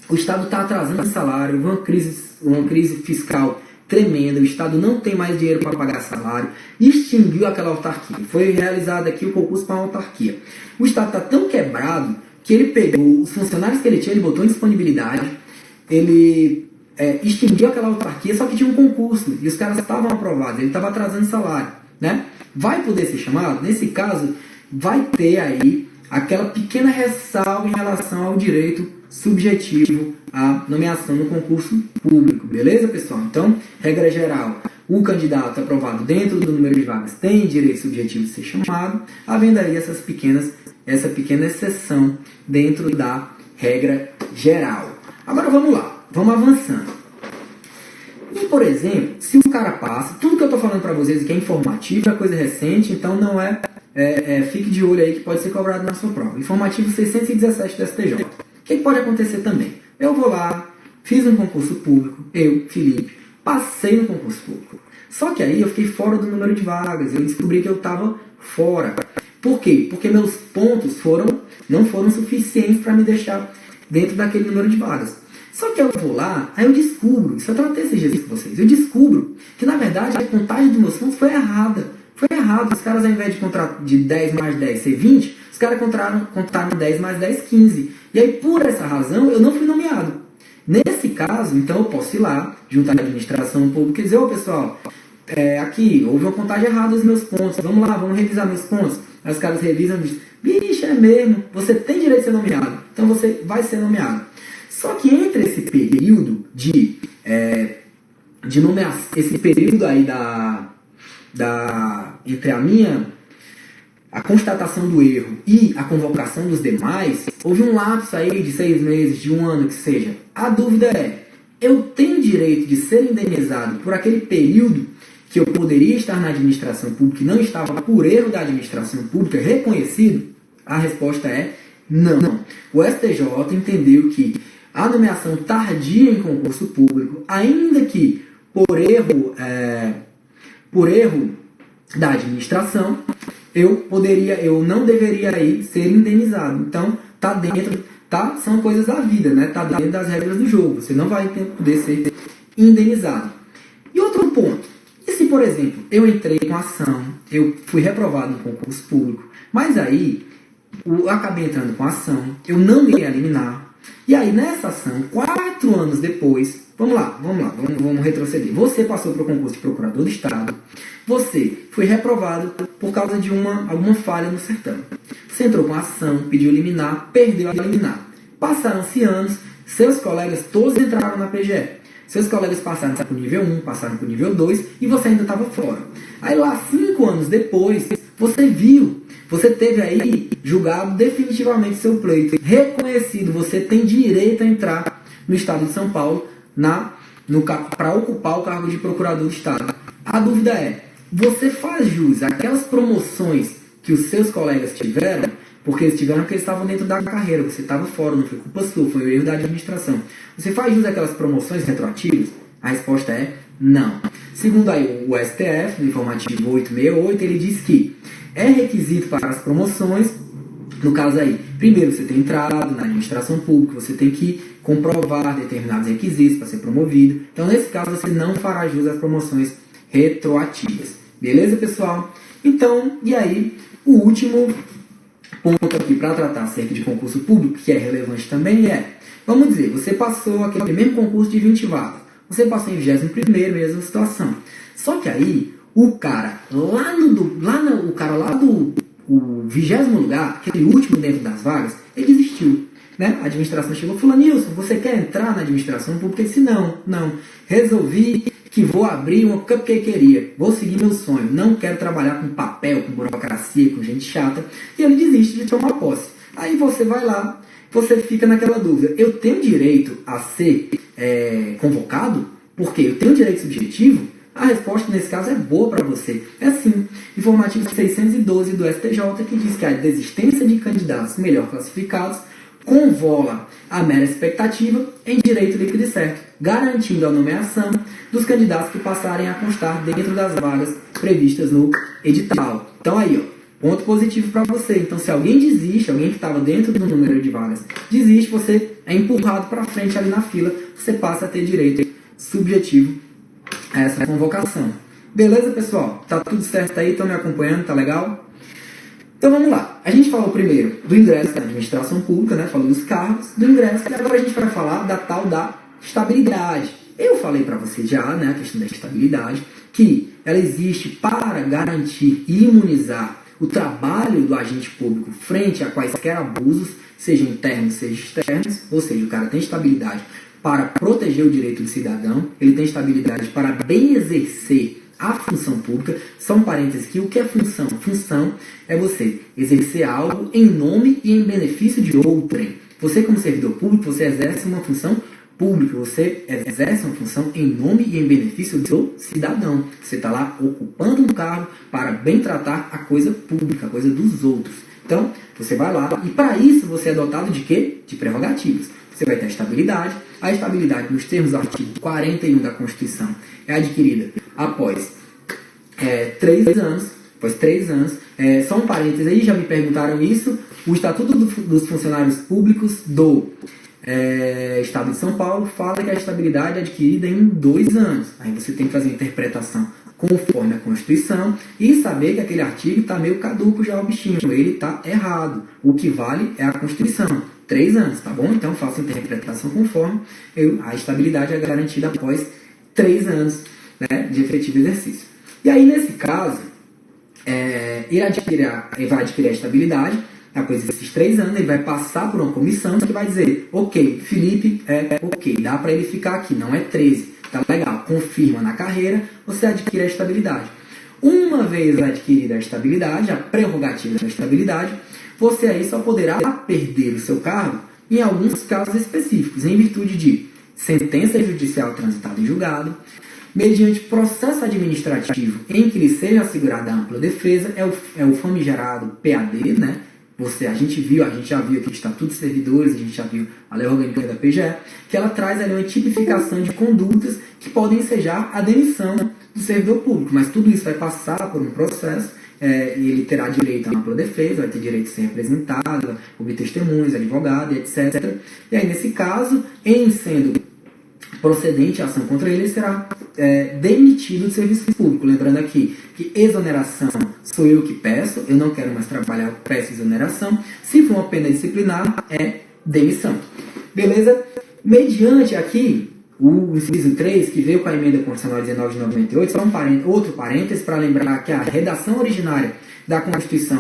o Estado está atrasando o salário, uma crise fiscal tremenda, o Estado não tem mais dinheiro para pagar salário, extinguiu aquela autarquia. Foi realizado aqui o concurso para uma autarquia. O Estado está tão quebrado que ele pegou os funcionários que ele tinha, ele botou em disponibilidade, ele extinguiu aquela autarquia, só que tinha um concurso, e os caras estavam aprovados, ele estava atrasando salário, né? Vai poder ser chamado? Nesse caso, vai ter aí aquela pequena ressalva em relação ao direito subjetivo à nomeação no concurso público, beleza, pessoal? Então, regra geral, o candidato aprovado dentro do número de vagas tem direito subjetivo de ser chamado, havendo aí essa pequena exceção dentro da regra geral. Agora vamos lá, vamos avançando. E, por exemplo, se o cara passa, tudo que eu estou falando para vocês aqui é informativo, é coisa recente, então não fique de olho aí que pode ser cobrado na sua prova. Informativo 617 do STJ. O que pode acontecer também? Eu vou lá, fiz um concurso público, eu, Felipe, passei no concurso público. Só que aí eu fiquei fora do número de vagas, eu descobri que eu estava fora. Por quê? Porque meus pontos não foram suficientes para me deixar dentro daquele número de vagas. Só que eu vou lá, aí eu descubro, isso eu tratei esses dias com vocês, eu descubro que na verdade a contagem dos meus pontos foi errada. Foi errado, os caras ao invés de contar de 10 mais 10 ser 20, os caras contaram 10 mais 10, 15. E aí por essa razão eu não fui nomeado. Nesse caso, então eu posso ir lá, juntar a administração pública e dizer, ô pessoal, aqui, houve uma contagem errada dos meus pontos, vamos lá, vamos revisar meus pontos. Aí os caras revisam e dizem, bicho, é mesmo, você tem direito de ser nomeado, então você vai ser nomeado. Só que entre esse período de nomeação, esse período aí entre a constatação do erro e a convocação dos demais, houve um lapso aí de 6 meses, de 1 ano, que seja. A dúvida é, eu tenho direito de ser indenizado por aquele período que eu poderia estar na administração pública e não estava por erro da administração pública reconhecido? A resposta é não. O STJ entendeu que a nomeação tardia em concurso público, ainda que por erro da administração, eu não deveria aí ser indenizado. Então, são coisas da vida, né? Tá dentro das regras do jogo. Você não vai poder ser indenizado. E outro ponto, e se, por exemplo, eu entrei com ação, eu fui reprovado no concurso público, mas aí eu acabei entrando com ação, eu não ganhei a liminar, e aí nessa ação, 4 anos depois, vamos retroceder. Você passou para o concurso de procurador do Estado, você foi reprovado por causa de alguma falha no certame. Você entrou com ação, pediu liminar, perdeu a liminar. Passaram-se anos, seus colegas todos entraram na PGE. Seus colegas passaram para o nível 1, passaram para o nível 2 e você ainda estava fora. Aí lá, 5 anos depois, você teve aí julgado definitivamente seu pleito. Reconhecido, você tem direito a entrar no Estado de São Paulo para ocupar o cargo de procurador do Estado. A dúvida é, você faz jus àquelas promoções que os seus colegas tiveram, porque eles estavam dentro da carreira, você estava fora, não foi culpa sua, foi o erro da administração. Você faz jus àquelas promoções retroativas? A resposta é não. Segundo aí o STF, no informativo 868, ele diz que é requisito para as promoções, no caso aí, primeiro você tem entrado na administração pública, você tem que comprovar determinados requisitos para ser promovido. Então, nesse caso, você não fará jus às promoções retroativas. Beleza, pessoal? Então, e aí, o último ponto aqui para tratar acerca de concurso público, que é relevante também, vamos dizer, você passou aquele mesmo concurso de 20 vagas, você passou em 21º, mesma situação. Só que aí, o cara lá do 20º lugar, aquele último dentro das vagas, ele desistiu. Né? A administração chegou e falou, Nilson, você quer entrar na administração pública? Ele disse, não, resolvi que vou abrir uma cupcakeria, vou seguir meu sonho, não quero trabalhar com papel, com burocracia, com gente chata, e ele desiste de tomar posse. Aí você vai lá, você fica naquela dúvida, eu tenho direito a ser convocado? Porque eu tenho direito subjetivo? A resposta nesse caso é boa para você. É sim, informativo 612 do STJ, que diz que a desistência de candidatos melhor classificados convola a mera expectativa em direito líquido e certo, garantindo a nomeação dos candidatos que passarem a constar dentro das vagas previstas no edital. Então aí, ponto positivo para você. Então, se alguém desiste, alguém que estava dentro do número de vagas desiste, você é empurrado para frente ali na fila, você passa a ter direito subjetivo a essa convocação. Beleza, pessoal? Tá tudo certo aí? Estão me acompanhando? Tá legal? Então vamos lá. A gente falou primeiro do ingresso na administração pública, né? Falou dos cargos, do ingresso, e agora a gente vai falar da tal da estabilidade. Eu falei para você já, né, a questão da estabilidade, que ela existe para garantir e imunizar o trabalho do agente público frente a quaisquer abusos, sejam internos, sejam externos, ou seja, o cara tem estabilidade para proteger o direito do cidadão, ele tem estabilidade para bem exercer a função pública. Só um parênteses aqui, o que é função? Função é você exercer algo em nome e em benefício de outrem. Você, como servidor público, você exerce uma função pública, você exerce uma função em nome e em benefício do cidadão. Você está lá ocupando um cargo para bem tratar a coisa pública, a coisa dos outros. Então, você vai lá e para isso você é dotado de quê? De prerrogativas. Você vai ter a estabilidade. A estabilidade, nos termos do artigo 41 da Constituição, é adquirida após 3 anos. Após 3 anos. Só um parênteses aí, já me perguntaram isso. O Estatuto dos Funcionários Públicos Estado de São Paulo fala que a estabilidade é adquirida em 2 anos. Aí você tem que fazer a interpretação conforme a Constituição e saber que aquele artigo está meio caduco já o bichinho, ele está errado. O que vale é a Constituição, 3 anos, tá bom? Então faça a interpretação conforme a estabilidade é garantida após 3 anos, né, de efetivo exercício. E aí, nesse caso, ele vai adquirir a estabilidade. Após esses 3 anos, ele vai passar por uma comissão que vai dizer, ok, Felipe ok, dá para ele ficar aqui, não é 13, tá legal, confirma na carreira, você adquire a estabilidade. Uma vez adquirida a estabilidade, a prerrogativa da estabilidade, você aí só poderá perder o seu cargo em alguns casos específicos, em virtude de sentença judicial transitada em julgado, mediante processo administrativo em que lhe seja assegurada a ampla defesa, é o famigerado PAD, né? A gente já viu aqui o Estatuto dos Servidores, a gente já viu a Lei Orgânica da PGE, que ela traz ali uma tipificação de condutas que podem ensejar a demissão do servidor público, mas tudo isso vai passar por um processo, e ele terá direito a ampla defesa, vai ter direito a ser representado, ouvir testemunhos, advogado, etc. E aí, nesse caso, em sendo procedente a ação contra ele, será demitido do serviço público. Lembrando aqui que exoneração sou eu que peço, eu não quero mais trabalhar, eu peço exoneração. Se for uma pena disciplinar, é demissão. Beleza? Mediante aqui o inciso 3, que veio com a emenda constitucional 19 de 98, só outro parênteses para lembrar que a redação originária da Constituição,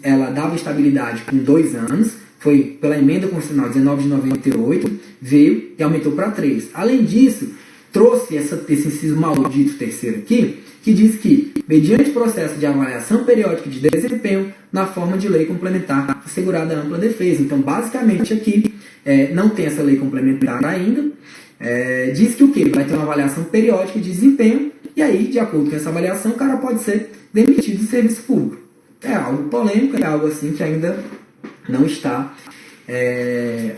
ela dava estabilidade com 2 anos, foi pela emenda constitucional 19 de 98, veio e aumentou para 3. Além disso, trouxe esse inciso maldito terceiro aqui, que diz que, mediante processo de avaliação periódica de desempenho, na forma de lei complementar assegurada a ampla defesa. Então, basicamente aqui, não tem essa lei complementar ainda, diz que o quê? Vai ter uma avaliação periódica de desempenho, e aí, de acordo com essa avaliação, o cara pode ser demitido do serviço público. É algo polêmico, é algo assim que ainda não está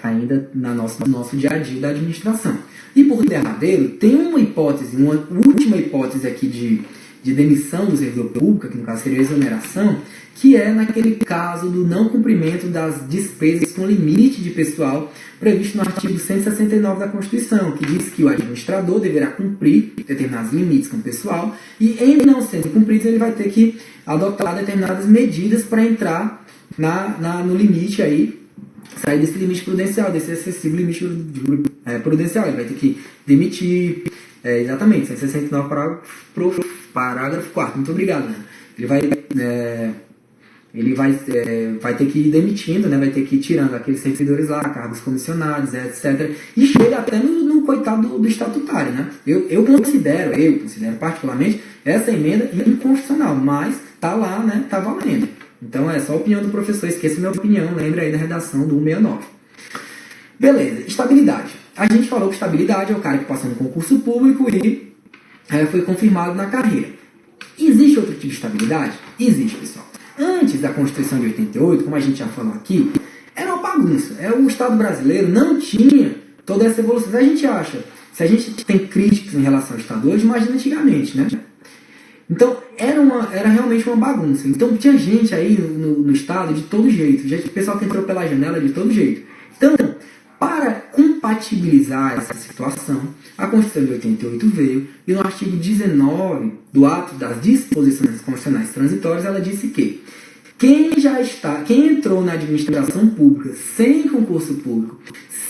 ainda no nosso dia a dia da administração. E por derradeiro, tem uma última hipótese aqui de demissão do servidor público, que no caso seria a exoneração, que é naquele caso do não cumprimento das despesas com limite de pessoal previsto no artigo 169 da Constituição, que diz que o administrador deverá cumprir determinados limites com o pessoal e, em não sendo cumpridos, ele vai ter que adotar determinadas medidas para entrar no limite aí, sair desse limite prudencial, desse excessivo limite prudencial. Ele vai ter que demitir, exatamente, 169 parágrafo 4º. Muito obrigado, né? Ele vai ter que ir demitindo, né? Vai ter que ir tirando aqueles servidores lá, cargos comissionados, etc. E chega até no coitado do estatutário, né? Eu considero particularmente essa emenda inconstitucional, mas tá lá, né? Tá valendo. Então é só a opinião do professor, esqueça minha opinião, lembre aí da redação do 169. Beleza, estabilidade. A gente falou que estabilidade é o cara que passou no concurso público e foi confirmado na carreira. Existe outro tipo de estabilidade? Existe, pessoal. Antes da Constituição de 88, como a gente já falou aqui, era uma bagunça. O Estado brasileiro não tinha toda essa evolução. Se a gente tem críticas em relação ao Estado hoje, imagina antigamente, né? Então, era realmente uma bagunça. Então, tinha gente aí no Estado de todo jeito. O pessoal que entrou pela janela de todo jeito. Então, para compatibilizar essa situação, a Constituição de 88 veio e no artigo 19 do ato das disposições constitucionais transitórias, ela disse que quem entrou na administração pública sem concurso público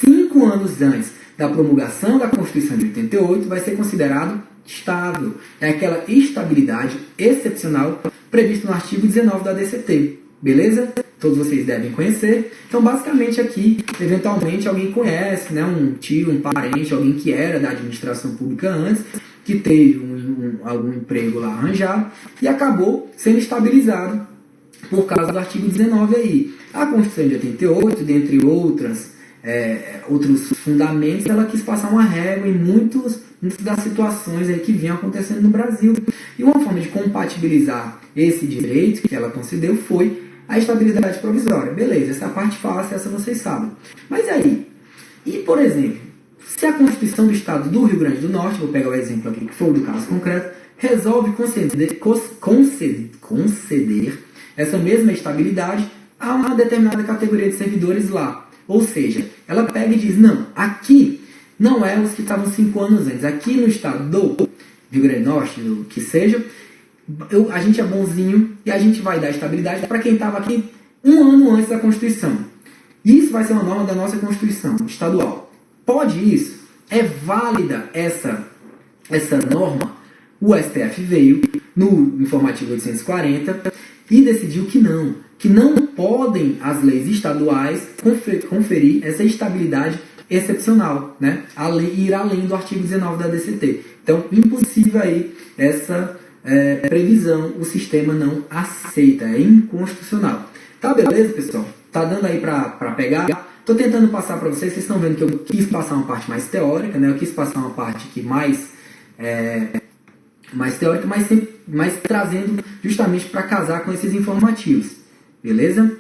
5 anos antes da promulgação da Constituição de 88 vai ser considerado estável. É aquela estabilidade excepcional prevista no artigo 19 da DCT. Beleza? Todos vocês devem conhecer. Então, basicamente aqui, eventualmente, alguém conhece, né? Um tio, um parente, alguém que era da administração pública antes, que teve algum emprego lá arranjado e acabou sendo estabilizado por causa do artigo 19 aí. A Constituição de 88, dentre outros fundamentos, ela quis passar uma régua em muitas das situações aí que vinham acontecendo no Brasil. E uma forma de compatibilizar esse direito que ela concedeu foi a estabilidade provisória. Beleza, essa é a parte fácil, essa vocês sabem. Mas aí, por exemplo, se a Constituição do Estado do Rio Grande do Norte, vou pegar o exemplo aqui que foi do caso concreto, resolve conceder essa mesma estabilidade a uma determinada categoria de servidores lá. Ou seja, ela pega e diz, não, aqui não é os que estavam 5 anos antes. Aqui no estado do Rio Grande do Norte, do que seja, a gente é bonzinho e a gente vai dar estabilidade para quem estava aqui 1 ano antes da Constituição. Isso vai ser uma norma da nossa Constituição estadual. Pode isso? É válida essa norma? O STF veio no informativo 840 e decidiu que não podem as leis estaduais conferir essa estabilidade excepcional, né? Ir além do artigo 19 da DCT. Então, impossível aí essa previsão, o sistema não aceita, é inconstitucional. Tá, beleza, pessoal? Tá dando aí para pegar? Tô tentando passar para vocês estão vendo que eu quis passar uma parte mais teórica, né? Eu quis passar uma parte que mais teórica, mas trazendo justamente para casar com esses informativos, beleza?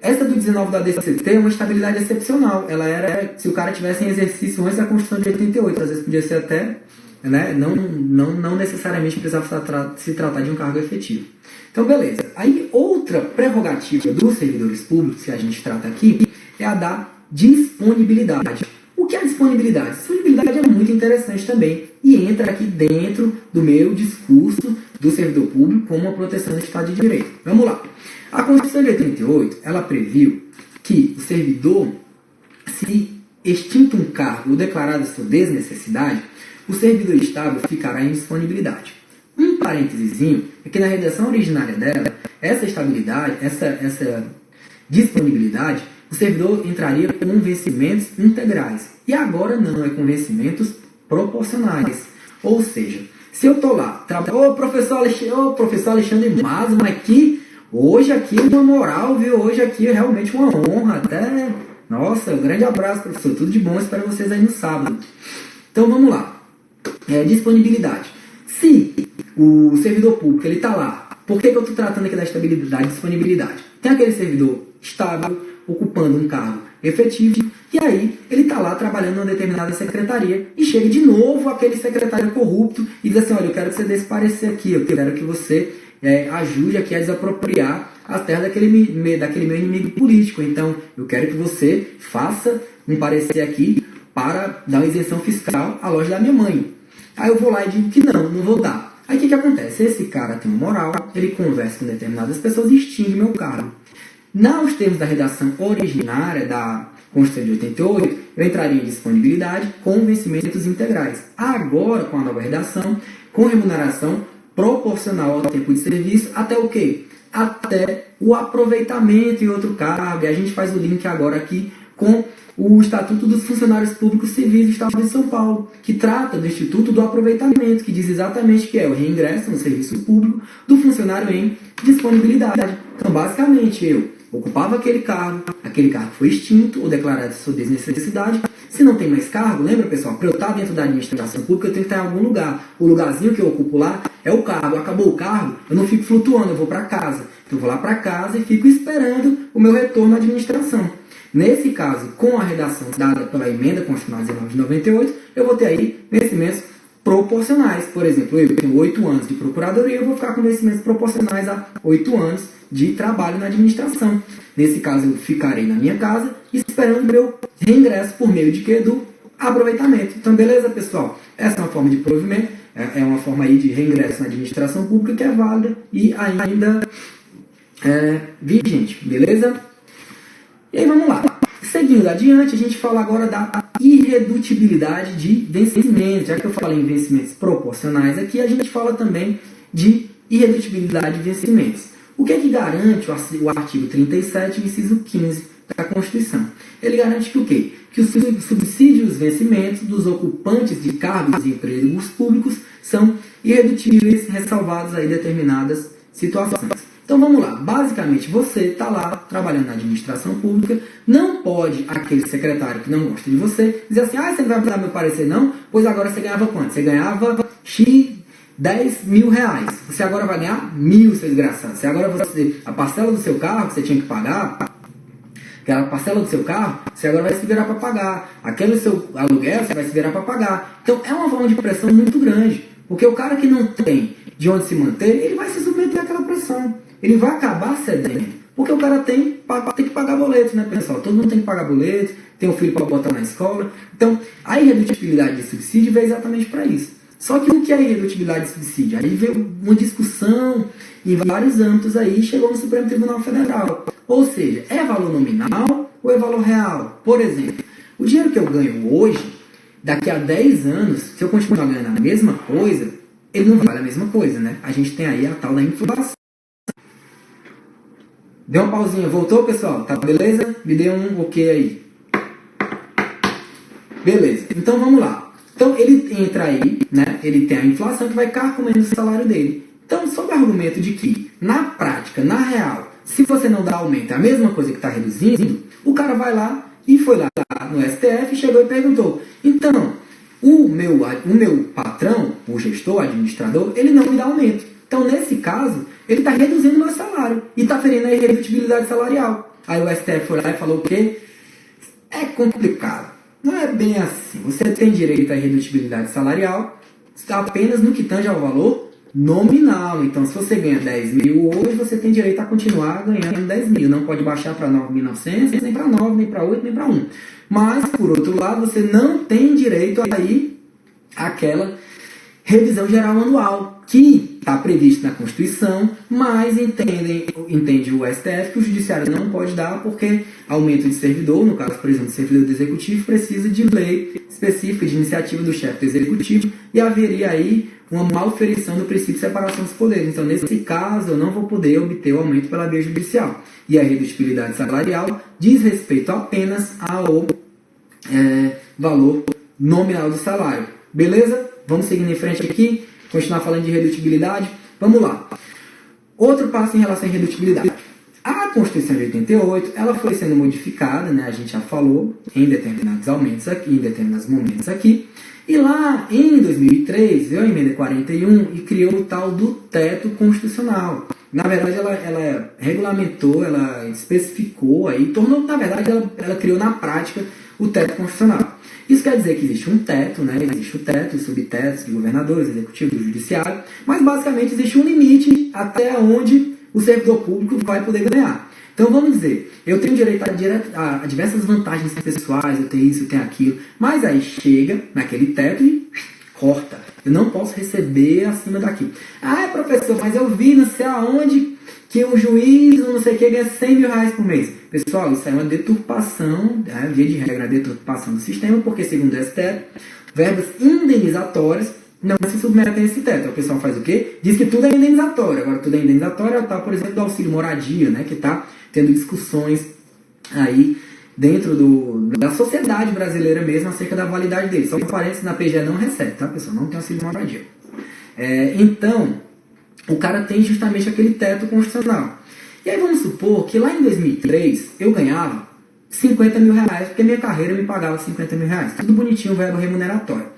Essa do 19 da DCT é uma estabilidade excepcional. Ela era, se o cara tivesse em exercício antes da Constituição de 88, às vezes podia ser até, né, não necessariamente precisava se tratar de um cargo efetivo. Então, beleza. Aí, outra prerrogativa dos servidores públicos que a gente trata aqui é a da disponibilidade. O que é disponibilidade? Disponibilidade é muito interessante também e entra aqui dentro do meu discurso do servidor público como uma proteção do Estado de Direito. Vamos lá. A Constituição de 88, ela previu que o servidor, se extinto um cargo ou declarada sua desnecessidade, o servidor estável ficará em disponibilidade. Um parênteses é que na redação originária dela, essa estabilidade, essa disponibilidade, o servidor entraria com vencimentos integrais. E agora não, é com vencimentos proporcionais. Ou seja, se eu estou lá, ô professor Alexandre Masmo aqui, hoje aqui é uma moral, viu? Hoje aqui é realmente uma honra, até, nossa, um grande abraço, professor, tudo de bom, espero vocês aí no sábado. Então vamos lá, disponibilidade. Se o servidor público ele está lá, por que eu estou tratando aqui da estabilidade e disponibilidade? Tem aquele servidor estável, ocupando um cargo efetivo, e aí ele está lá trabalhando em uma determinada secretaria, e chega de novo aquele secretário corrupto e diz assim, olha, eu quero que você dê esse parecer aqui, eu quero que você ajude aqui a desapropriar as terras daquele meu inimigo político, então eu quero que você faça um parecer aqui para dar uma isenção fiscal à loja da minha mãe. Aí eu vou lá e digo que não vou dar. Aí o que acontece? Esse cara tem moral, ele conversa com determinadas pessoas e extingue meu cargo. Nos termos da redação originária da Constituição de 88, eu entraria em disponibilidade com vencimentos integrais. Agora, com a nova redação, com remuneração proporcional ao tempo de serviço, até o quê? Até o aproveitamento em outro cargo. E a gente faz o link agora aqui com o Estatuto dos Funcionários Públicos Civis do Estado de São Paulo, que trata do Instituto do Aproveitamento, que diz exatamente que é o reingresso no serviço público do funcionário em disponibilidade. Então, basicamente, eu ocupava aquele cargo foi extinto ou declarado sua desnecessidade. Se não tem mais cargo, lembra, pessoal, para eu estar dentro da administração pública, eu tenho que estar em algum lugar. O lugarzinho que eu ocupo lá é o cargo. Acabou o cargo, eu não fico flutuando, eu vou para casa. Então, eu vou lá para casa e fico esperando o meu retorno à administração. Nesse caso, com a redação dada pela emenda constitucional 19 de 98, eu vou ter aí vencimentos proporcionais. Por exemplo, eu tenho 8 anos de procuradoria, eu vou ficar com vencimentos proporcionais a 8 anos de trabalho na administração. Nesse caso, eu ficarei na minha casa esperando o meu reingresso por meio de quê? Do aproveitamento. Então, beleza, pessoal? Essa é uma forma de provimento, é uma forma aí de reingresso na administração pública que é válida e ainda vigente, beleza? E aí, vamos lá. Seguindo adiante, a gente fala agora da irredutibilidade de vencimentos. Já que eu falei em vencimentos proporcionais aqui, a gente fala também de irredutibilidade de vencimentos. O que é que garante o artigo 37, inciso 15 da Constituição? Ele garante que o quê? Que os subsídios e os vencimentos dos ocupantes de cargos e empregos públicos são irredutíveis, ressalvados aí determinadas situações. Então vamos lá, basicamente você está lá trabalhando na administração pública, não pode aquele secretário que não gosta de você dizer assim, você não vai me dar meu parecer não? Pois agora você ganhava quanto? Você ganhava X 10 mil reais, você agora vai ganhar 1.000, seu desgraçado. A parcela do seu carro que você tinha que pagar, aquela parcela do seu carro, você agora vai se virar para pagar, aquele seu aluguel você vai se virar para pagar. Então é uma forma de pressão muito grande, porque o cara que não tem de onde se manter, ele vai se submeter àquela pressão. Ele vai acabar cedendo. Porque o cara tem que pagar boleto, né, pessoal? Todo mundo tem que pagar boleto, tem um filho para botar na escola. Então, a irredutibilidade de subsídio veio exatamente para isso. Só que o que é irredutibilidade de subsídio? Aí veio uma discussão em vários âmbitos aí e chegou no Supremo Tribunal Federal. Ou seja, é valor nominal ou é valor real? Por exemplo, o dinheiro que eu ganho hoje, daqui a 10 anos, se eu continuar ganhando a mesma coisa, ele não vale a mesma coisa, né? A gente tem aí a tal da inflação. Deu uma pausinha, voltou, pessoal? Tá beleza? Me dê um ok aí. Beleza, então vamos lá. Então ele entra aí, né? Ele tem a inflação que vai carcomendo o salário dele. Então, sob o argumento de que, na prática, na real, se você não dá aumento, é a mesma coisa que está reduzindo, o cara vai lá e foi lá no STF, chegou e perguntou: então, o meu patrão, o gestor, o administrador, ele não me dá aumento. Então, nesse caso, ele está reduzindo o meu salário e está ferindo a irredutibilidade salarial. Aí o STF foi lá e falou o quê? É complicado. Não é bem assim. Você tem direito à irredutibilidade salarial apenas no que tange ao valor nominal. Então, se você ganha 10 mil hoje, você tem direito a continuar ganhando 10 mil. Não pode baixar para 9.900, nem para 9, nem para 8, nem para 1. Mas, por outro lado, você não tem direito a ir àquela revisão geral anual, que está previsto na Constituição, mas entende o STF que o Judiciário não pode dar porque aumento de servidor, no caso, por exemplo, de servidor do Executivo, precisa de lei específica, de iniciativa do chefe do Executivo, e haveria aí uma malferição do princípio de separação dos poderes. Então, nesse caso, eu não vou poder obter o aumento pela via judicial. E a irredutibilidade salarial diz respeito apenas ao valor nominal do salário. Beleza? Vamos seguindo em frente aqui, continuar falando de irredutibilidade. Vamos lá. Outro passo em relação à irredutibilidade. A Constituição de 88, ela foi sendo modificada, né? A gente já falou, em determinados aumentos aqui, em determinados momentos aqui. E lá em 2003, veio a emenda 41 e criou o tal do teto constitucional. Na verdade, ela regulamentou, ela especificou, aí, tornou, na verdade, ela criou na prática o teto constitucional. Isso quer dizer que existe um teto, né? Existe o teto, os subtetos de governadores, executivo, do judiciário, mas basicamente existe um limite até onde o servidor público vai poder ganhar. Então vamos dizer, eu tenho direito a diversas vantagens pessoais, eu tenho isso, eu tenho aquilo, mas aí chega naquele teto e corta. Eu não posso receber acima daquilo. Ah, professor, mas eu vi não sei aonde que um juiz, não sei o que, ganha 100 mil reais por mês. Pessoal, isso é uma deturpação, via de regra, a deturpação do sistema, porque segundo o STF, verbas indenizatórias não se submetem a esse teto. O pessoal faz o quê? Diz que tudo é indenizatório. Agora, tudo é indenizatório é o tal, por exemplo, do auxílio moradia, né, que está tendo discussões aí dentro da sociedade brasileira mesmo acerca da validade dele. Só que parece na PGE não recebe, tá, pessoal? Não tem auxílio moradia. Então, o cara tem justamente aquele teto constitucional. E aí vamos supor que lá em 2003 eu ganhava 50 mil reais, porque minha carreira me pagava 50 mil reais. Tudo bonitinho, verbo remuneratório.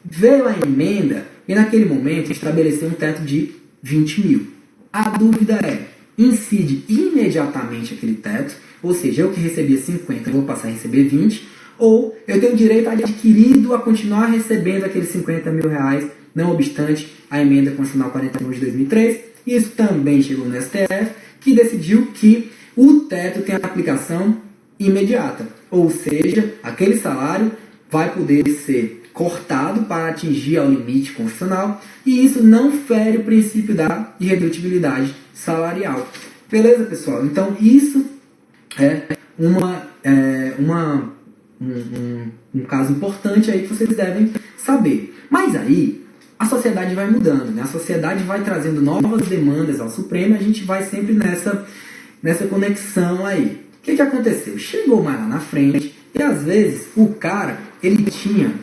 Veio a emenda e naquele momento estabeleceu um teto de 20 mil. A dúvida é, incide imediatamente aquele teto, ou seja, eu que recebia 50 vou passar a receber 20, ou eu tenho direito adquirido a continuar recebendo aqueles 50 mil reais, não obstante a emenda constitucional 41 de 2003, e isso também chegou no STF, que decidiu que o teto tem aplicação imediata, ou seja, aquele salário vai poder ser cortado para atingir ao limite constitucional e isso não fere o princípio da irredutibilidade salarial. Beleza, pessoal? Então, isso é um caso importante aí que vocês devem saber. Mas aí, a sociedade vai mudando, né? A sociedade vai trazendo novas demandas ao Supremo e a gente vai sempre nessa conexão aí. O que aconteceu? Chegou mais lá na frente e às vezes o cara, ele tinha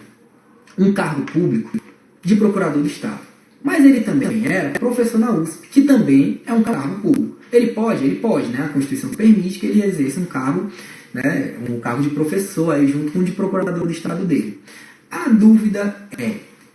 um cargo público de procurador do Estado. Mas ele também era professor na USP, que também é um cargo público. Ele pode, né? A Constituição permite que ele exerça um cargo, né? Um cargo de professor aí junto com o de procurador do Estado dele. A dúvida é,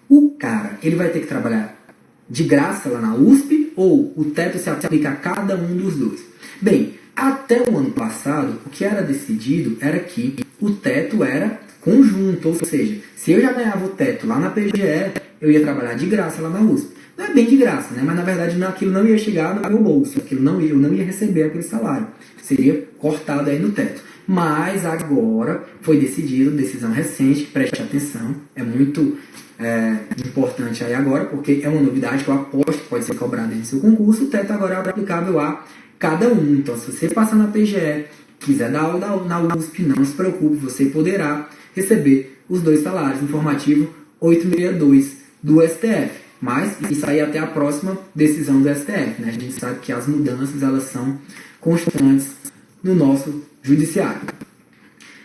o cara, ele vai ter que trabalhar de graça lá na USP ou o teto se aplica a cada um dos dois? Bem, até o ano passado, o que era decidido era que o teto era conjunto, ou seja, se eu já ganhava o teto lá na PGE, eu ia trabalhar de graça lá na USP. não é bem de graça, né? Mas na verdade aquilo não ia chegar no meu bolso, eu não ia receber aquele salário, seria cortado aí no teto. Mas agora foi decidido, decisão recente, preste atenção, é muito importante aí agora, porque é uma novidade que eu aposto que pode ser cobrada em seu concurso. O teto agora é aplicável a cada um. Então, se você passar na PGE, quiser dar aula na USP, não se preocupe, você poderá receber os 2 salários, informativo 862 do STF. Mas isso aí até a próxima decisão do STF, né? A gente sabe que as mudanças, elas são constantes no nosso judiciário.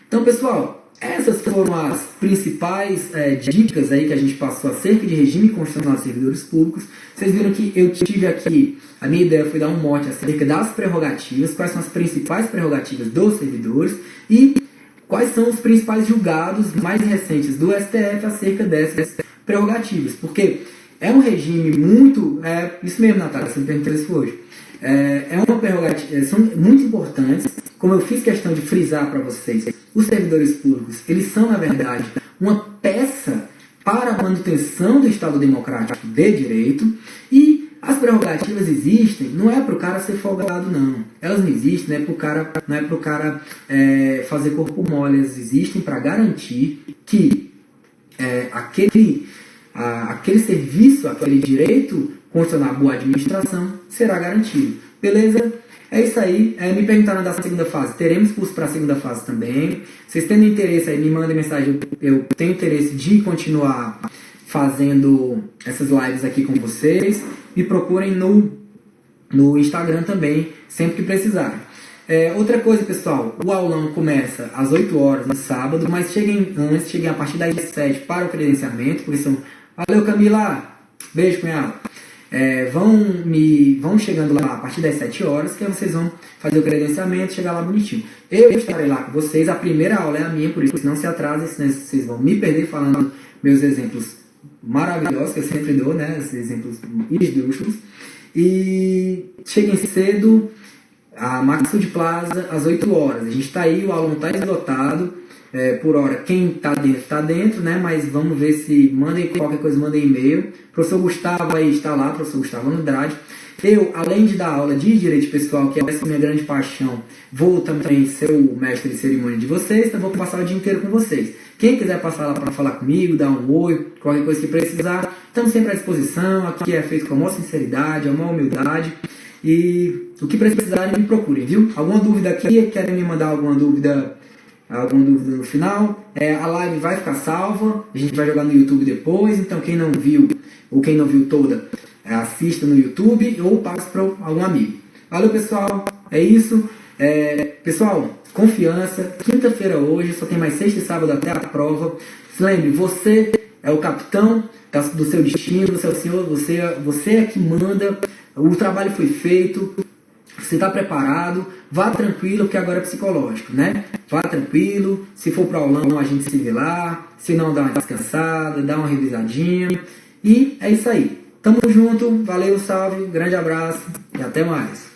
Então, pessoal, essas foram as principais dicas aí que a gente passou acerca de regime constitucional de servidores públicos. Vocês viram que eu tive aqui, a minha ideia foi dar um mote acerca das prerrogativas, quais são as principais prerrogativas dos servidores e quais são os principais julgados mais recentes do STF acerca dessas prerrogativas. Porque é um regime muito... isso mesmo, Natália, você me perguntou isso hoje. É uma prerrogativa, são muito importantes, como eu fiz questão de frisar para vocês. Os servidores públicos, eles são, na verdade, uma peça para a manutenção do Estado Democrático de Direito, e as prerrogativas existem, não é para o cara ser folgado, não. Elas não existem, não é para o cara fazer corpo mole, elas existem para garantir que aquele serviço, aquele direito constitucional, boa administração, será garantido. Beleza? É isso aí. Me perguntaram da segunda fase. Teremos curso para a segunda fase também. Vocês tendo interesse aí, me mandem mensagem. Eu tenho interesse de continuar fazendo essas lives aqui com vocês. Me procurem no Instagram também, sempre que precisarem. Outra coisa, pessoal, o aulão começa às 8 horas no sábado, mas cheguem antes, cheguem a partir das 7 para o credenciamento, porque são... Valeu, Camila! Beijo, cunhado! Vão chegando lá a partir das 7 horas, que aí vocês vão fazer o credenciamento, chegar lá bonitinho. Eu estarei lá com vocês, a primeira aula é a minha, por isso não se atrasem, senão vocês vão me perder falando meus exemplos maravilhosos, que eu sempre dou, né, esses exemplos esdrúxulos. E cheguem cedo, a Maxud Plaza, às 8 horas. A gente está aí, o aluno está esgotado. Por hora, quem está dentro, né? Mas vamos ver se mandem qualquer coisa, mandem e-mail. Professor Gustavo aí está lá, professor Gustavo Andrade. Eu, além de dar aula de Direito Pessoal, que é essa minha grande paixão, vou também ser o mestre de cerimônia de vocês, então vou passar o dia inteiro com vocês. Quem quiser passar lá para falar comigo, dar um oi, qualquer coisa que precisar, estamos sempre à disposição. Aqui é feito com a maior sinceridade, a maior humildade. E o que precisarem, me procurem, viu? Alguma dúvida aqui? Querem me mandar alguma dúvida no final? A live vai ficar salva, a gente vai jogar no YouTube depois, então quem não viu ou quem não viu toda, assista no YouTube ou passe para algum amigo. Valeu, pessoal, é isso. Pessoal, confiança, quinta-feira hoje, só tem mais sexta e sábado até a prova. Se lembre, você é o capitão do seu destino, do seu senhor, você é que manda, o trabalho foi feito. Você está preparado, vá tranquilo, porque agora é psicológico, né? Vá tranquilo, se for para aulão a gente se vê lá, se não dá uma descansada, dá uma revisadinha. E é isso aí. Tamo junto, valeu, salve, grande abraço e até mais.